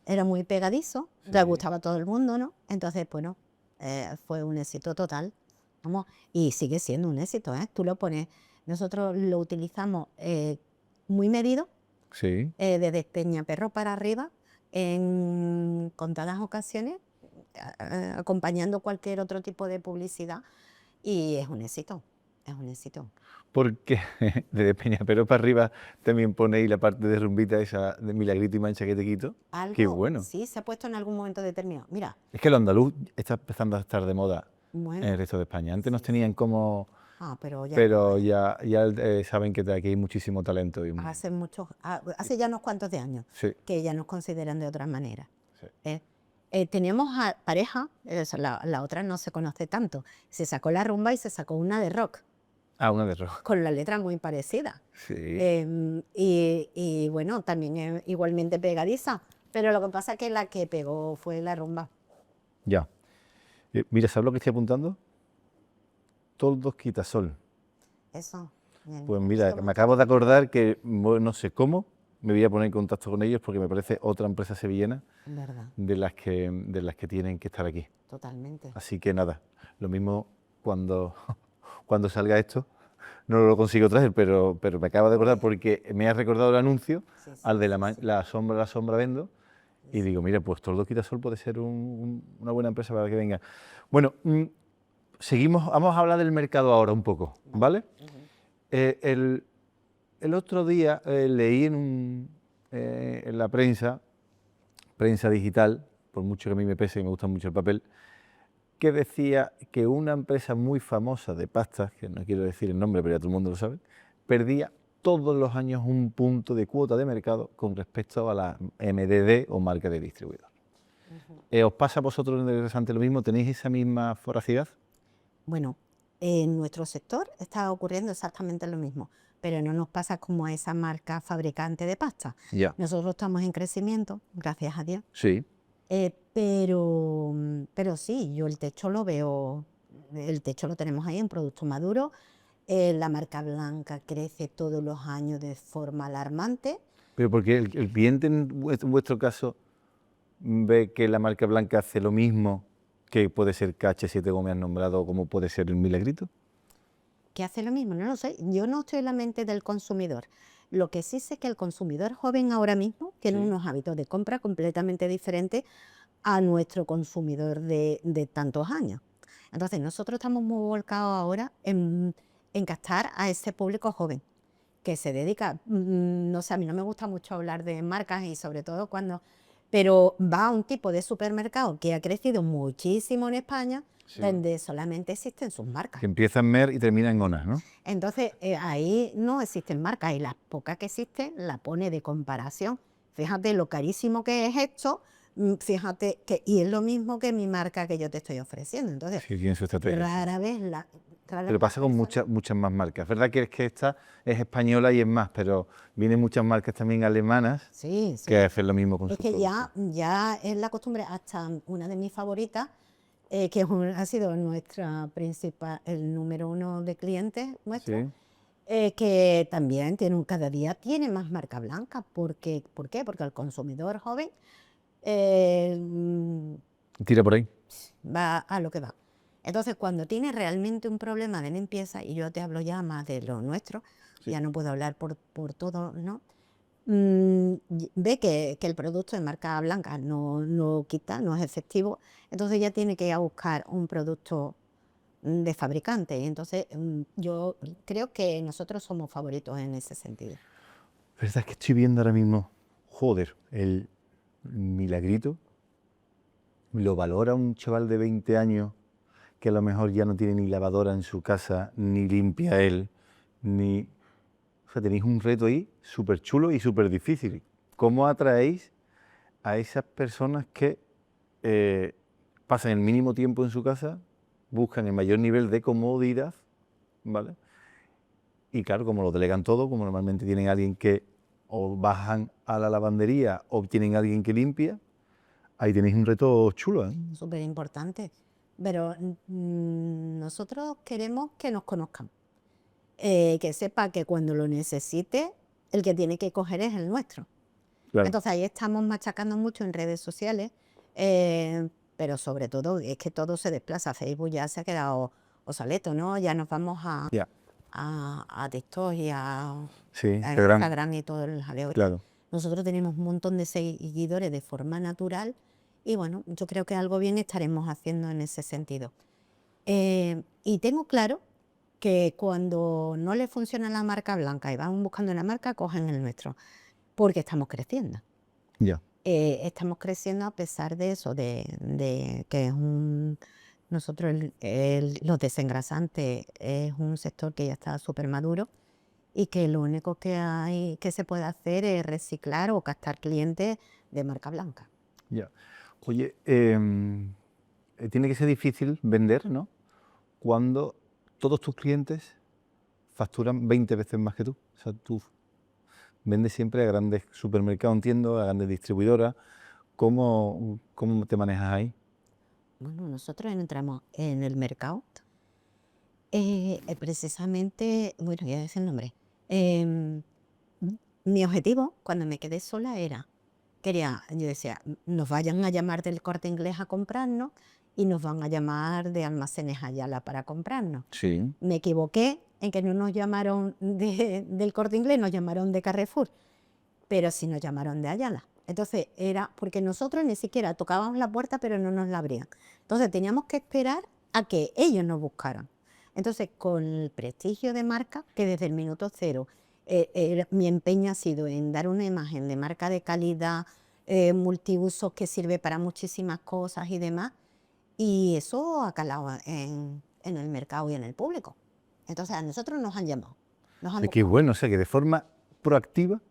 Era muy pegadizo, le gustaba a todo el mundo, ¿no? Entonces, bueno, fue un éxito total. Vamos, y sigue siendo un éxito, ¿eh? Tú lo pones, nosotros lo utilizamos muy medido, desde Peñaperro para arriba, en contadas ocasiones, acompañando cualquier otro tipo de publicidad, y es un éxito, es un éxito. Porque desde Peñaperro para arriba también ponéis la parte de rumbita esa de Milagrito y mancha que te quito. Qué bueno. Sí, se ha puesto en algún momento determinado. Mira. Es que lo andaluz está empezando a estar de moda Bueno, en el resto de España. Antes nos tenían como... pero ya saben que aquí hay muchísimo talento. Hace ya unos cuantos de años que ya nos consideran de otra manera. Teníamos a pareja, la otra no se conoce tanto, se sacó la rumba y se sacó una de rock. Una de rock. Con la letra muy parecida. Sí. Y bueno, también es igualmente pegadiza, pero lo que pasa es que la que pegó fue la rumba. Ya. Mira, ¿sabes lo que estoy apuntando? Toldos Quitasol. Eso. Pues mira, me acabo de acordar que no sé cómo me voy a poner en contacto con ellos porque me parece otra empresa sevillana de las que tienen que estar aquí. Totalmente. Así que nada, lo mismo cuando salga esto, no lo consigo traer, pero me acabo de acordar porque me ha recordado el anuncio al de la sombra vendo y digo, mira, pues Toldos Quitasol puede ser una buena empresa para que venga. Bueno, seguimos, vamos a hablar del mercado ahora un poco, ¿vale? El otro día leí en la prensa digital, por mucho que a mí me pese y me gusta mucho el papel, que decía que una empresa muy famosa de pastas, que no quiero decir el nombre, pero ya todo el mundo lo sabe, perdía todos los años un punto de cuota de mercado con respecto a la MDD o marca de distribuidor. ¿Os pasa a vosotros interesante lo mismo? ¿Tenéis esa misma voracidad? Bueno, en nuestro sector está ocurriendo exactamente lo mismo, pero no nos pasa como a esa marca fabricante de pasta. Nosotros estamos en crecimiento, gracias a Dios. Sí. Pero sí, yo el techo lo veo, el techo lo tenemos ahí en producto maduro. La marca blanca crece todos los años de forma alarmante. Pero porque el cliente en vuestro caso ve que la marca blanca hace lo mismo que puede ser KH7 como me has nombrado, como puede ser el Milagrito. ¿Que hace lo mismo? No lo sé. Yo no estoy en la mente del consumidor. Lo que sí sé es que el consumidor joven ahora mismo tiene unos hábitos de compra completamente diferentes a nuestro consumidor de tantos años. Entonces nosotros estamos muy volcados ahora en captar a ese público joven que se dedica, no sé, a mí no me gusta mucho hablar de marcas y sobre todo pero va a un tipo de supermercado que ha crecido muchísimo en España, donde solamente existen sus marcas. Que empieza en Mer y termina en Onas, ¿no? Entonces, ahí no existen marcas y las pocas que existen la pone de comparación. Fíjate lo carísimo que es esto, fíjate que, y es lo mismo que mi marca que yo te estoy ofreciendo. Entonces, sí, tiene su estrategia. Rara vez pero pasa con muchas más marcas. Es verdad que esta es española y es más, pero vienen muchas marcas también alemanas que hacen lo mismo con sus productos. Es que ya es la costumbre, hasta una de mis favoritas, que ha sido nuestra principal, el número 1 de clientes nuestros, que también cada día tiene más marca blanca. ¿Por qué? Porque el consumidor joven tira por ahí. Va a lo que va. Entonces, cuando tiene realmente un problema de limpieza, y yo te hablo ya más de lo nuestro, ya no puedo hablar por todo, ¿no? ve que el producto de marca blanca no quita, no es efectivo, entonces ya tiene que ir a buscar un producto de fabricante. Y entonces yo creo que nosotros somos favoritos en ese sentido. verdad es que estoy viendo ahora mismo, joder, el Milagrito lo valora un chaval de 20 años que a lo mejor ya no tiene ni lavadora en su casa, ni limpia él, ni... O sea, tenéis un reto ahí súper chulo y súper difícil. ¿Cómo atraéis a esas personas que pasan el mínimo tiempo en su casa, buscan el mayor nivel de comodidad, ¿vale? Y claro, como lo delegan todo, como normalmente tienen a alguien que o bajan a la lavandería o tienen a alguien que limpia, ahí tenéis un reto chulo, ¿eh? Súper importante. Pero nosotros queremos que nos conozcan. Que sepa que cuando lo necesite, el que tiene que coger es el nuestro. Claro. Entonces ahí estamos machacando mucho en redes sociales, pero sobre todo es que todo se desplaza. Facebook ya se ha quedado obsoleto, ¿no? Ya nos vamos Ya. a TikTok y a Sí, Instagram y todo el jaleo. Claro. Nosotros tenemos un montón de seguidores de forma natural y bueno, yo creo que algo bien estaremos haciendo en ese sentido. Y tengo claro que cuando no le funciona la marca blanca y van buscando una marca, cogen el nuestro, porque estamos creciendo. Ya. Estamos creciendo a pesar de eso, de que es nosotros los desengrasantes es un sector que ya está súper maduro y que lo único que se puede hacer es reciclar o captar clientes de marca blanca. Ya. Oye, tiene que ser difícil vender, ¿no? Cuando todos tus clientes facturan 20 veces más que tú. O sea, tú vendes siempre a grandes supermercados, entiendo, a grandes distribuidoras. ¿Cómo te manejas ahí? Bueno, nosotros entramos en el mercado, precisamente, bueno, ya decir el nombre. Mi objetivo cuando me quedé sola era, yo decía, nos vayan a llamar del Corte Inglés a comprarnos y nos van a llamar de Almacenes Ayala para comprarnos. Sí. Me equivoqué en que no nos llamaron del Corte Inglés, nos llamaron de Carrefour, pero sí nos llamaron de Ayala. Entonces era porque nosotros ni siquiera tocábamos la puerta, pero no nos la abrían. Entonces teníamos que esperar a que ellos nos buscaran. Entonces, con el prestigio de marca, que desde el minuto cero mi empeño ha sido en dar una imagen de marca de calidad, multiusos que sirve para muchísimas cosas y demás, y eso ha calado en el mercado y en el público. Entonces, a nosotros nos han llamado. Nos han Qué buscado. bueno, o sea, que de forma proactiva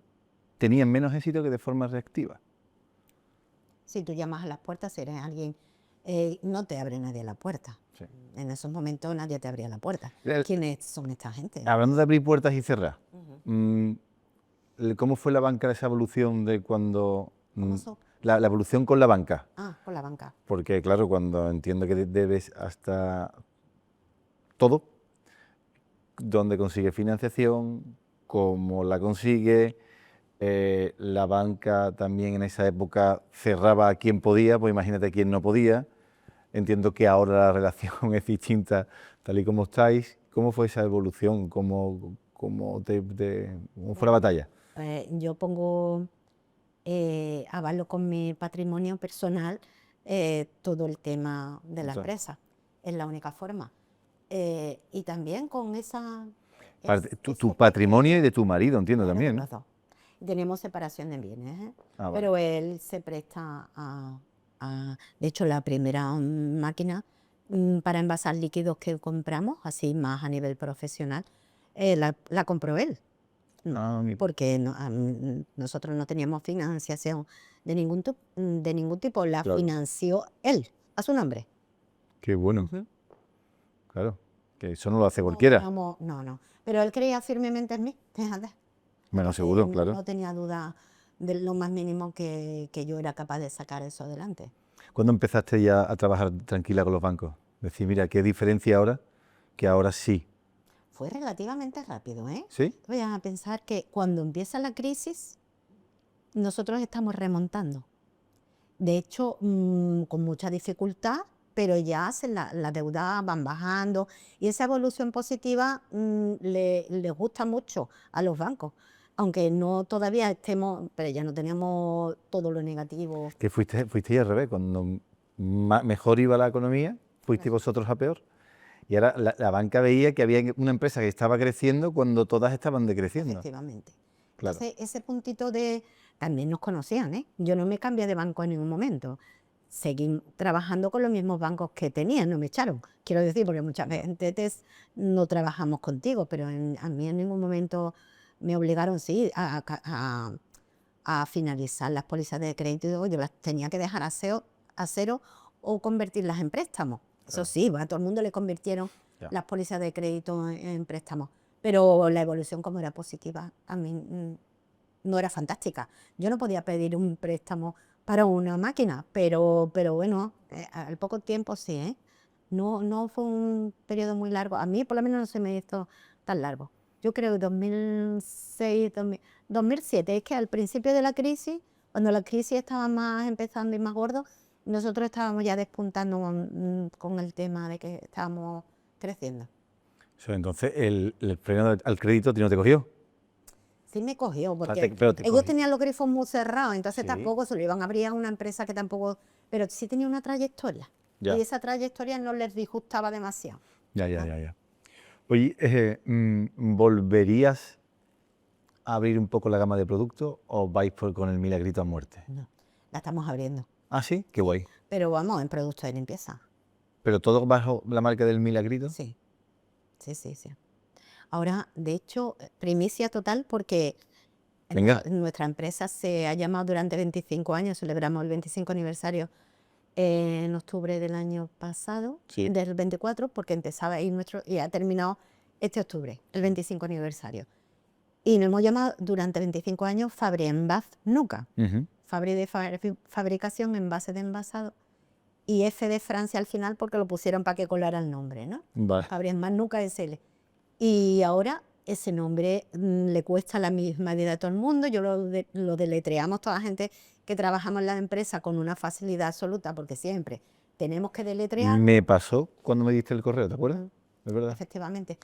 tenían menos éxito que de forma reactiva. Si tú llamas a las puertas, si eres alguien, no te abre nadie la puerta. Sí. En esos momentos nadie te abría la puerta. ¿Quiénes son esta gente? Hablando de abrir puertas y cerrar, Ujú. ¿cómo fue la banca esa evolución de cuando... ¿Cómo son? la evolución con la banca? Con la banca. Porque claro, cuando entiendo que debes hasta todo, dónde consigue financiación, cómo la consigue, la banca también en esa época cerraba a quien podía, pues imagínate a quien no podía. Entiendo que ahora la relación es distinta, tal y como estáis. ¿Cómo fue esa evolución? ¿Cómo fue la batalla? Yo pongo, avalo con mi patrimonio personal todo el tema de la Claro. empresa. Es la única forma. Y también con esa... Tu patrimonio y de tu marido, entiendo Claro, también, los ¿no? dos. Tenemos separación de bienes, Ah, vale. pero él se presta de hecho, la primera máquina para envasar líquidos que compramos, así más a nivel profesional, la compró él. Porque nosotros no teníamos financiación de ningún tipo, la Claro. financió él, a su nombre. Qué bueno. Claro, que eso no lo hace cualquiera. No, pero él creía firmemente en mí, fíjate. Menos seguro, No- claro. No tenía duda de lo más mínimo que yo era capaz de sacar eso adelante. ¿Cuándo empezaste ya a trabajar tranquila con los bancos? Decir, mira, qué diferencia ahora, que ahora sí. Fue relativamente rápido, ¿eh? ¿Sí? Voy a pensar que cuando empieza la crisis, nosotros estamos remontando. De hecho, con mucha dificultad, pero ya la deuda van bajando y esa evolución positiva les gusta mucho a los bancos. aunque no todavía estemos, pero ya no teníamos todo lo negativo. Que fuisteis al revés, cuando mejor iba la economía, fuisteis vosotros a peor. Y ahora la banca veía que había una empresa que estaba creciendo cuando todas estaban decreciendo. Efectivamente. Claro. Entonces, ese puntito de... También nos conocían, ¿eh? Yo no me cambié de banco en ningún momento. Seguí trabajando con los mismos bancos que tenía, no me echaron. Quiero decir, porque muchas veces no trabajamos contigo, pero a mí en ningún momento me obligaron, sí, a finalizar las pólizas de crédito. Yo las tenía que dejar a cero o convertirlas en préstamos. Eso sí, a todo el mundo le convirtieron las pólizas de crédito en préstamos. Pero la evolución, como era positiva, a mí no era fantástica. Yo no podía pedir un préstamo para una máquina, pero bueno, al poco tiempo sí, ¿eh? No fue un periodo muy largo. A mí por lo menos no se me hizo tan largo. Yo creo que 2006, 2007, es que al principio de la crisis, cuando la crisis estaba más empezando y más gordo, nosotros estábamos ya despuntando con el tema de que estábamos creciendo. Entonces, el freno al crédito ¿a ti no te cogió? Sí me cogió, porque pero te ellos cogió. tenían los grifos muy cerrados, entonces Sí. tampoco se lo iban a abrir a una empresa que tampoco... Pero sí tenía una trayectoria, Ya. y esa trayectoria no les disgustaba demasiado. Ya. Oye, ¿volverías a abrir un poco la gama de productos o vais con el milagrito a muerte? No, la estamos abriendo, Ah, sí, qué guay. pero vamos, en productos de limpieza. ¿Pero todo bajo la marca del milagrito? Sí. Ahora, de hecho, primicia total, porque Venga. nuestra empresa se ha llamado durante 25 años, celebramos el 25 aniversario en octubre del año pasado, Sí. del 24, porque empezaba ahí y ha terminado este octubre, el 25 aniversario. Y nos hemos llamado durante 25 años Fabri Envase Nuca. Ujú. Fabri de fabricación, envase de envasado, y F de Francia al final porque lo pusieron para que colara el nombre, ¿no? Vale. Fabri Envase Nuca SL. Y ahora ese nombre le cuesta la misma vida a todo el mundo. Yo lo deletreamos toda la gente que trabajamos en la empresa con una facilidad absoluta, porque siempre tenemos que deletrear. Me pasó cuando me diste el correo, ¿te acuerdas? Es verdad. Efectivamente.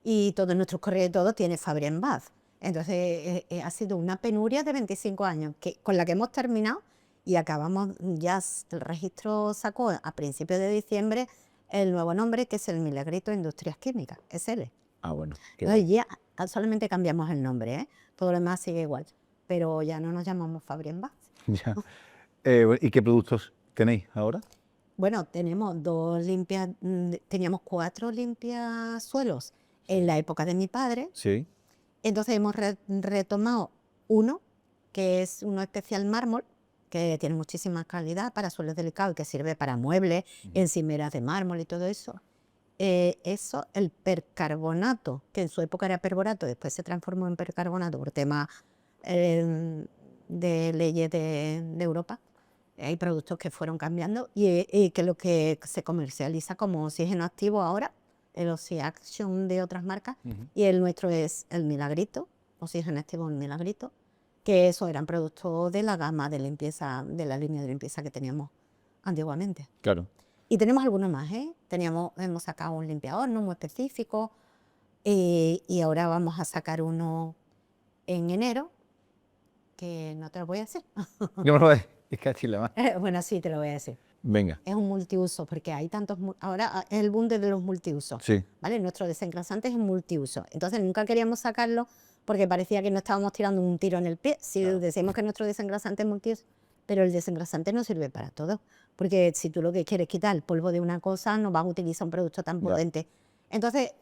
Y todos nuestros correos y todo tiene Fabri Envase. Entonces ha sido una penuria de 25 años con la que hemos terminado y acabamos ya. El registro sacó a principios de diciembre el nuevo nombre, que es el Milagrito Industrias Químicas, SL. Ah, bueno. qué Entonces guay. ya solamente cambiamos el nombre, ¿eh? Todo lo demás sigue igual, pero ya no nos llamamos Fabri Envase. Ya. ¿Y qué productos tenéis ahora? Bueno, tenemos teníamos 4 limpiasuelos en la época de mi padre. Sí. Entonces hemos retomado uno, que es uno especial mármol, que tiene muchísima calidad para suelos delicados y que sirve para muebles, encimeras de mármol y todo eso. El percarbonato, que en su época era perborato, después se transformó en percarbonato por temas de leyes de Europa. Hay productos que fueron cambiando y que lo que se comercializa como oxígeno activo ahora, el Oxy-Action de otras marcas, y el nuestro es el Milagrito, oxígeno activo en Milagrito, que eso eran productos de la gama de limpieza, de la línea de limpieza que teníamos antiguamente. Claro. Y tenemos algunos más, ¿eh? Hemos sacado un limpiahorno muy específico y ahora vamos a sacar uno en enero, que no te lo voy a decir. Yo me lo voy a decir, es que así la más. Bueno, sí, te lo voy a decir. Venga. Es un multiuso, porque hay tantos... Ahora es el boom de los multiusos. Sí. ¿Vale? Nuestro desengrasante es un multiuso. Entonces nunca queríamos sacarlo porque parecía que nos estábamos tirando un tiro en el pie. Si decimos que nuestro desengrasante es multiuso, pero el desengrasante no sirve para todo. Porque si tú lo que quieres es quitar el polvo de una cosa, no vas a utilizar un producto tan potente. Entonces,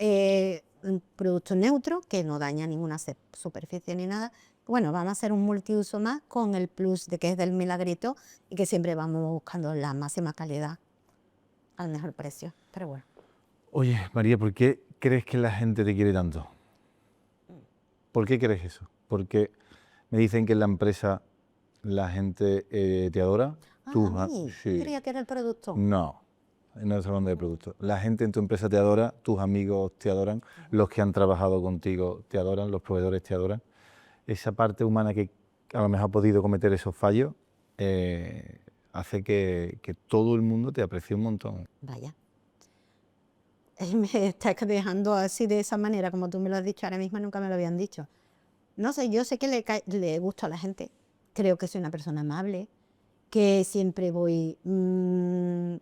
un producto neutro que no daña ninguna superficie ni nada. Bueno, vamos a hacer un multiuso más con el plus de que es del Milagrito y que siempre vamos buscando la máxima calidad al mejor precio. Pero bueno. Oye, María, ¿por qué crees que la gente te quiere tanto? ¿Por qué crees eso? Porque me dicen que en la empresa la gente te adora. ¿A mí? Sí. Creía que era el producto. No estamos hablando de productos. La gente en tu empresa te adora, tus amigos te adoran, los que han trabajado contigo te adoran, los proveedores te adoran. Esa parte humana que a lo mejor ha podido cometer esos fallos hace que todo el mundo te aprecie un montón. Vaya. Me estás dejando así de esa manera, como tú me lo has dicho ahora mismo, nunca me lo habían dicho. No sé, yo sé que le gusto a la gente. Creo que soy una persona amable, que siempre voy en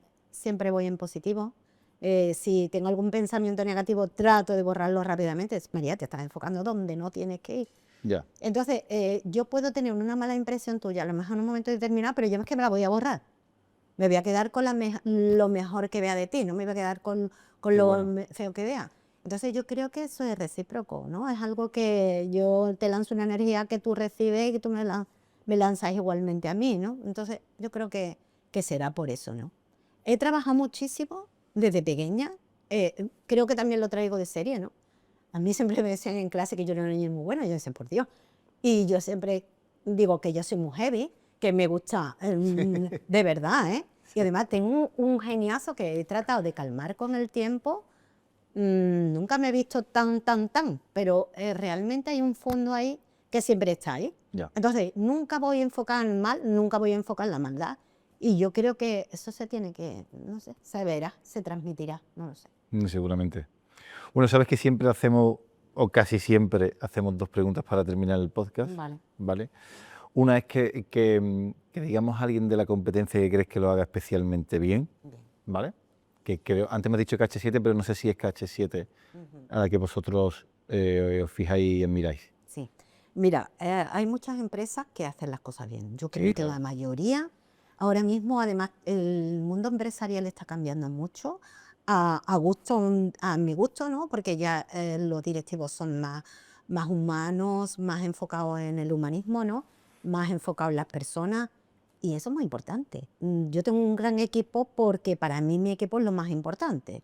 positivo. Si tengo algún pensamiento negativo, trato de borrarlo rápidamente. María, te estás enfocando donde no tienes que ir. Ya. Entonces, yo puedo tener una mala impresión tuya, a lo mejor en un momento determinado, pero yo no es que me la voy a borrar. Me voy a quedar con lo mejor que vea de ti, no me voy a quedar con Qué lo bueno. feo que vea. Entonces yo creo que eso es recíproco, ¿no? Es algo que yo te lanzo una energía que tú recibes y que tú me lanzas igualmente a mí, ¿no? Entonces yo creo que será por eso, ¿no? He trabajado muchísimo desde pequeña, creo que también lo traigo de serie, ¿no? A mí siempre me decían en clase que yo era una niña muy buena, yo decía, por Dios. Y yo siempre digo que yo soy muy heavy, que me gusta de verdad, ¿eh? Y además tengo un geniazo que he tratado de calmar con el tiempo. Nunca me he visto tan, pero realmente hay un fondo ahí que siempre está ahí. Ya. Entonces, nunca voy a enfocar en mal, nunca voy a enfocar en la maldad. Y yo creo que eso se tiene que, no sé, se verá, se transmitirá, no lo sé. Seguramente. Bueno, sabes que siempre hacemos, o casi siempre hacemos 2 preguntas para terminar el podcast, Vale. ¿vale? Una es que digamos a alguien de la competencia que crees que lo haga especialmente bien, Bien. ¿vale? Que creo, antes me has dicho KH7, pero no sé si es KH7 a la que vosotros os fijáis y admiráis. Sí. Mira, hay muchas empresas que hacen las cosas bien. Yo creo Sí, que claro. la mayoría, ahora mismo, además, el mundo empresarial está cambiando mucho a gusto, a mi gusto, ¿no? Porque ya los directivos son más humanos, más enfocados en el humanismo, ¿no? Más enfocados en las personas. Y eso es muy importante. Yo tengo un gran equipo porque para mí mi equipo es lo más importante.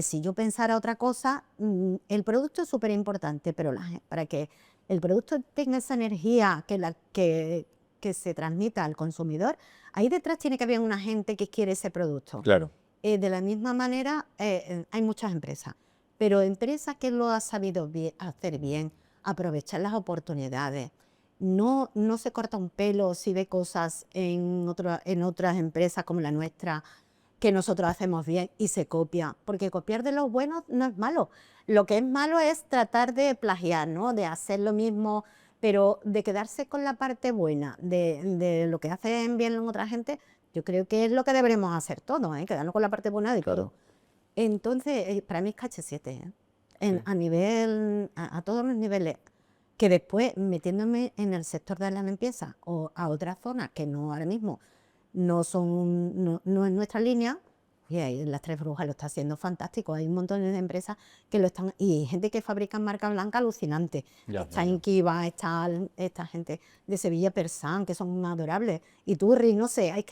Si yo pensara otra cosa, el producto es súper importante, pero para que el producto tenga esa energía que se transmita al consumidor, ahí detrás tiene que haber una gente que quiere ese producto. Claro. De la misma manera, hay muchas empresas, pero empresas que lo han sabido hacer bien, aprovechar las oportunidades. No se corta un pelo si ve cosas en otras empresas como la nuestra que nosotros hacemos bien y se copia, porque copiar de los buenos no es malo. Lo que es malo es tratar de plagiar, ¿no? De hacer lo mismo, pero de quedarse con la parte buena de lo que hacen bien otra gente, yo creo que es lo que deberemos hacer todos, ¿eh? Quedarnos con la parte buena de Claro. todo. Entonces, para mí es KH7, ¿eh? Sí. A nivel, a todos los niveles, que después metiéndome en el sector de la limpieza o a otras zonas que no ahora mismo no es nuestra línea, y ahí Las Tres Brujas lo está haciendo fantástico. Hay un montón de empresas que lo están, y hay gente que fabrica marca blanca alucinante. Está Inkiva, está esta gente de Sevilla Persan, que son adorables, y Turri, no sé, hay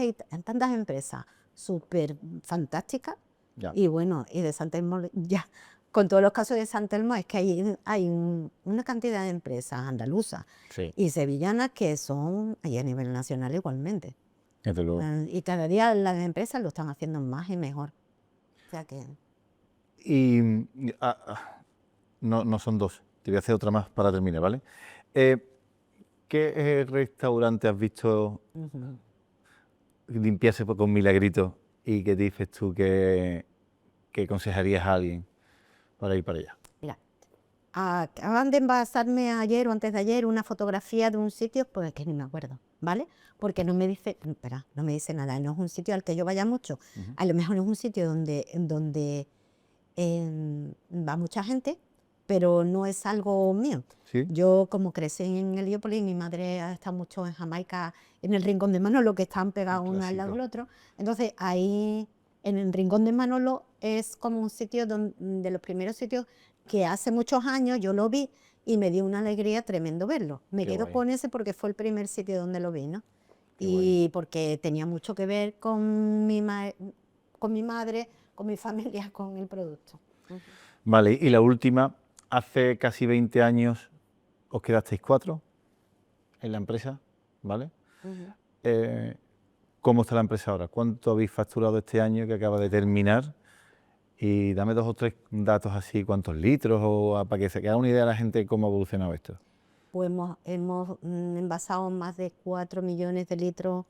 tantas empresas súper fantásticas. Ya. Y bueno, y de San Telmo, ya, con todos los casos de San Telmo, es que hay una cantidad de empresas andaluzas Sí, y sevillanas que son, y a nivel nacional igualmente. desde luego. Y cada día las empresas lo están haciendo más y mejor. O sea que, Y no son 2, te voy a hacer otra más para terminar, ¿vale? ¿Qué restaurante has visto limpiarse con Milagrito y que dices tú que aconsejarías a alguien para ir para allá? mira, acaban de envasarme ayer o antes de ayer una fotografía de un sitio, pues que ni me acuerdo, ¿vale? Porque no me dice, espera, no me dice nada, no es un sitio al que yo vaya mucho. A lo mejor es un sitio donde va mucha gente, pero no es algo mío. ¿Sí? Yo, como crecí en Heliópolis, mi madre ha estado mucho en Jamaica, en el Rincón de Manolo, que están pegados uno al lado del otro. Entonces, ahí, en el Rincón de Manolo, es como un sitio de los primeros sitios que hace muchos años yo lo vi y me dio una alegría tremendo verlo. Me Qué quedo guay. con ese porque fue el primer sitio donde lo vi, ¿no? Qué Y porque tenía mucho que ver con mi madre, con mi familia, con el producto. Vale, y la última, hace casi 20 años os quedasteis 4 en la empresa, ¿vale? ¿Cómo está la empresa ahora? ¿Cuánto habéis facturado este año que acaba de terminar? Y dame 2 o 3 datos así, cuántos litros, o para que se haga una idea a la gente cómo ha evolucionado esto. Pues hemos envasado más de 4 millones de litros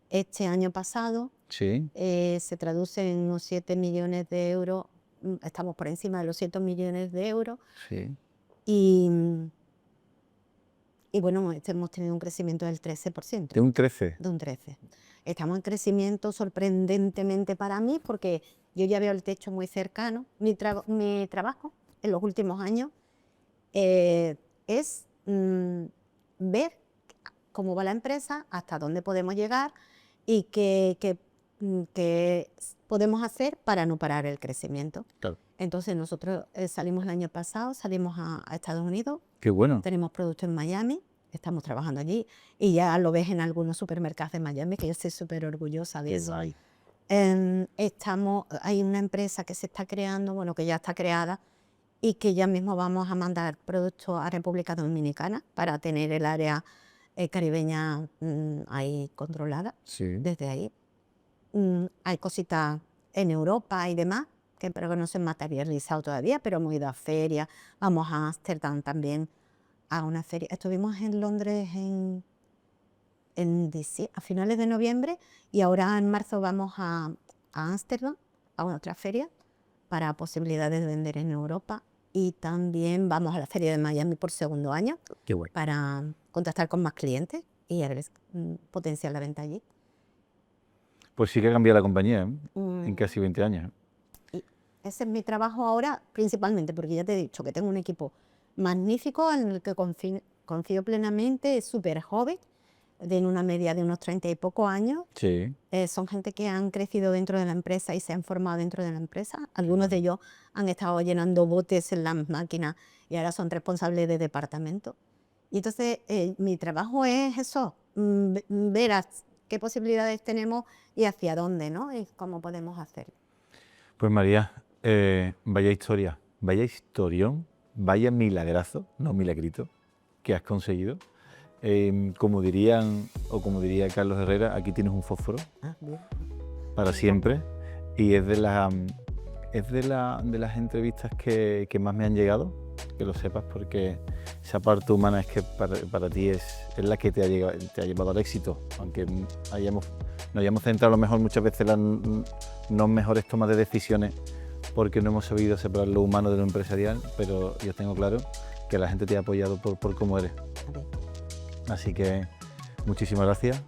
este año pasado. Sí, Se traduce en unos 7 millones de euros. Estamos por encima de los 7 millones de euros. sí. Y Y bueno, hemos tenido un crecimiento del 13%. De un 13. De un 13. Estamos en crecimiento sorprendentemente para mí porque yo ya veo el techo muy cercano. Mi trabajo en los últimos años es ver cómo va la empresa, hasta dónde podemos llegar y qué podemos hacer para no parar el crecimiento. Claro. Entonces nosotros salimos el año pasado, salimos a Estados Unidos. Qué bueno. Tenemos productos en Miami, estamos trabajando allí y ya lo ves en algunos supermercados de Miami, que yo estoy súper orgullosa de eso. Hay una empresa que se está creando, bueno, que ya está creada y que ya mismo vamos a mandar productos a República Dominicana para tener el área caribeña ahí controlada, Sí. desde ahí. Hay cositas en Europa y demás, pero que no se han materializado todavía, pero hemos ido a ferias, vamos a Ámsterdam también, a una feria. Estuvimos en Londres a finales de noviembre y ahora en marzo vamos a Ámsterdam, a otra feria, para posibilidades de vender en Europa. Y también vamos a la feria de Miami por segundo año. Qué bueno. Para contactar con más clientes y potenciar la venta allí. Pues sí que ha cambiado la compañía, ¿eh? En casi 20 años. Y ese es mi trabajo ahora principalmente, porque ya te he dicho que tengo un equipo magnífico en el que confío plenamente, es súper joven, de una media de unos 30 y pocos años. Sí. Son gente que han crecido dentro de la empresa y se han formado dentro de la empresa. Algunos de ellos han estado llenando botes en las máquinas y ahora son responsables de departamento. Y entonces mi trabajo es eso, ver qué posibilidades tenemos y hacia dónde, ¿no? Y cómo podemos hacerlo. Pues María, vaya historia, vaya historión, vaya milagrazo, no milagrito, que has conseguido. Como diría Carlos Herrera, aquí tienes un fósforo para siempre. Y es de las entrevistas que más me han llegado, que lo sepas, porque esa parte humana es que para ti es la que te ha llevado al éxito, aunque nos hayamos centrado a lo mejor muchas veces en las mejores tomas de decisiones porque no hemos sabido separar lo humano de lo empresarial, pero yo tengo claro que la gente te ha apoyado por cómo eres. Así que muchísimas gracias.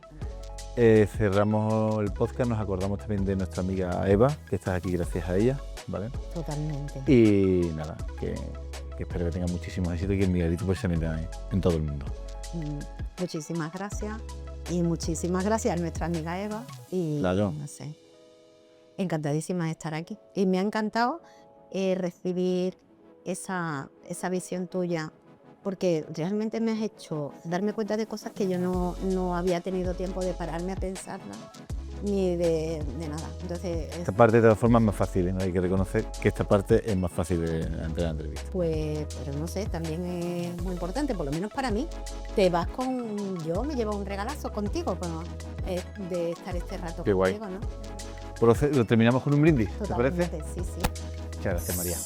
Cerramos el podcast, nos acordamos también de nuestra amiga Eva, que estás aquí gracias a ella, ¿vale? Totalmente. Y nada, que espero que tenga muchísimos éxitos y que el milagrito pues se meta en todo el mundo. Muchísimas gracias y muchísimas gracias a nuestra amiga Eva y claro. No sé, encantadísima de estar aquí y me ha encantado recibir esa visión tuya, porque realmente me has hecho darme cuenta de cosas que yo no había tenido tiempo de pararme a pensarlas ni de nada. Entonces, esta parte de todas formas es más fácil, ¿no? Hay que reconocer que esta parte es más fácil de la entrevista. Pues, pero no sé, también es muy importante, por lo menos para mí. Yo me llevo un regalazo contigo, bueno, de estar este rato Qué contigo, guay. ¿no? Pues lo terminamos con un brindis, ¿te parece? Sí, sí. Muchas gracias, María.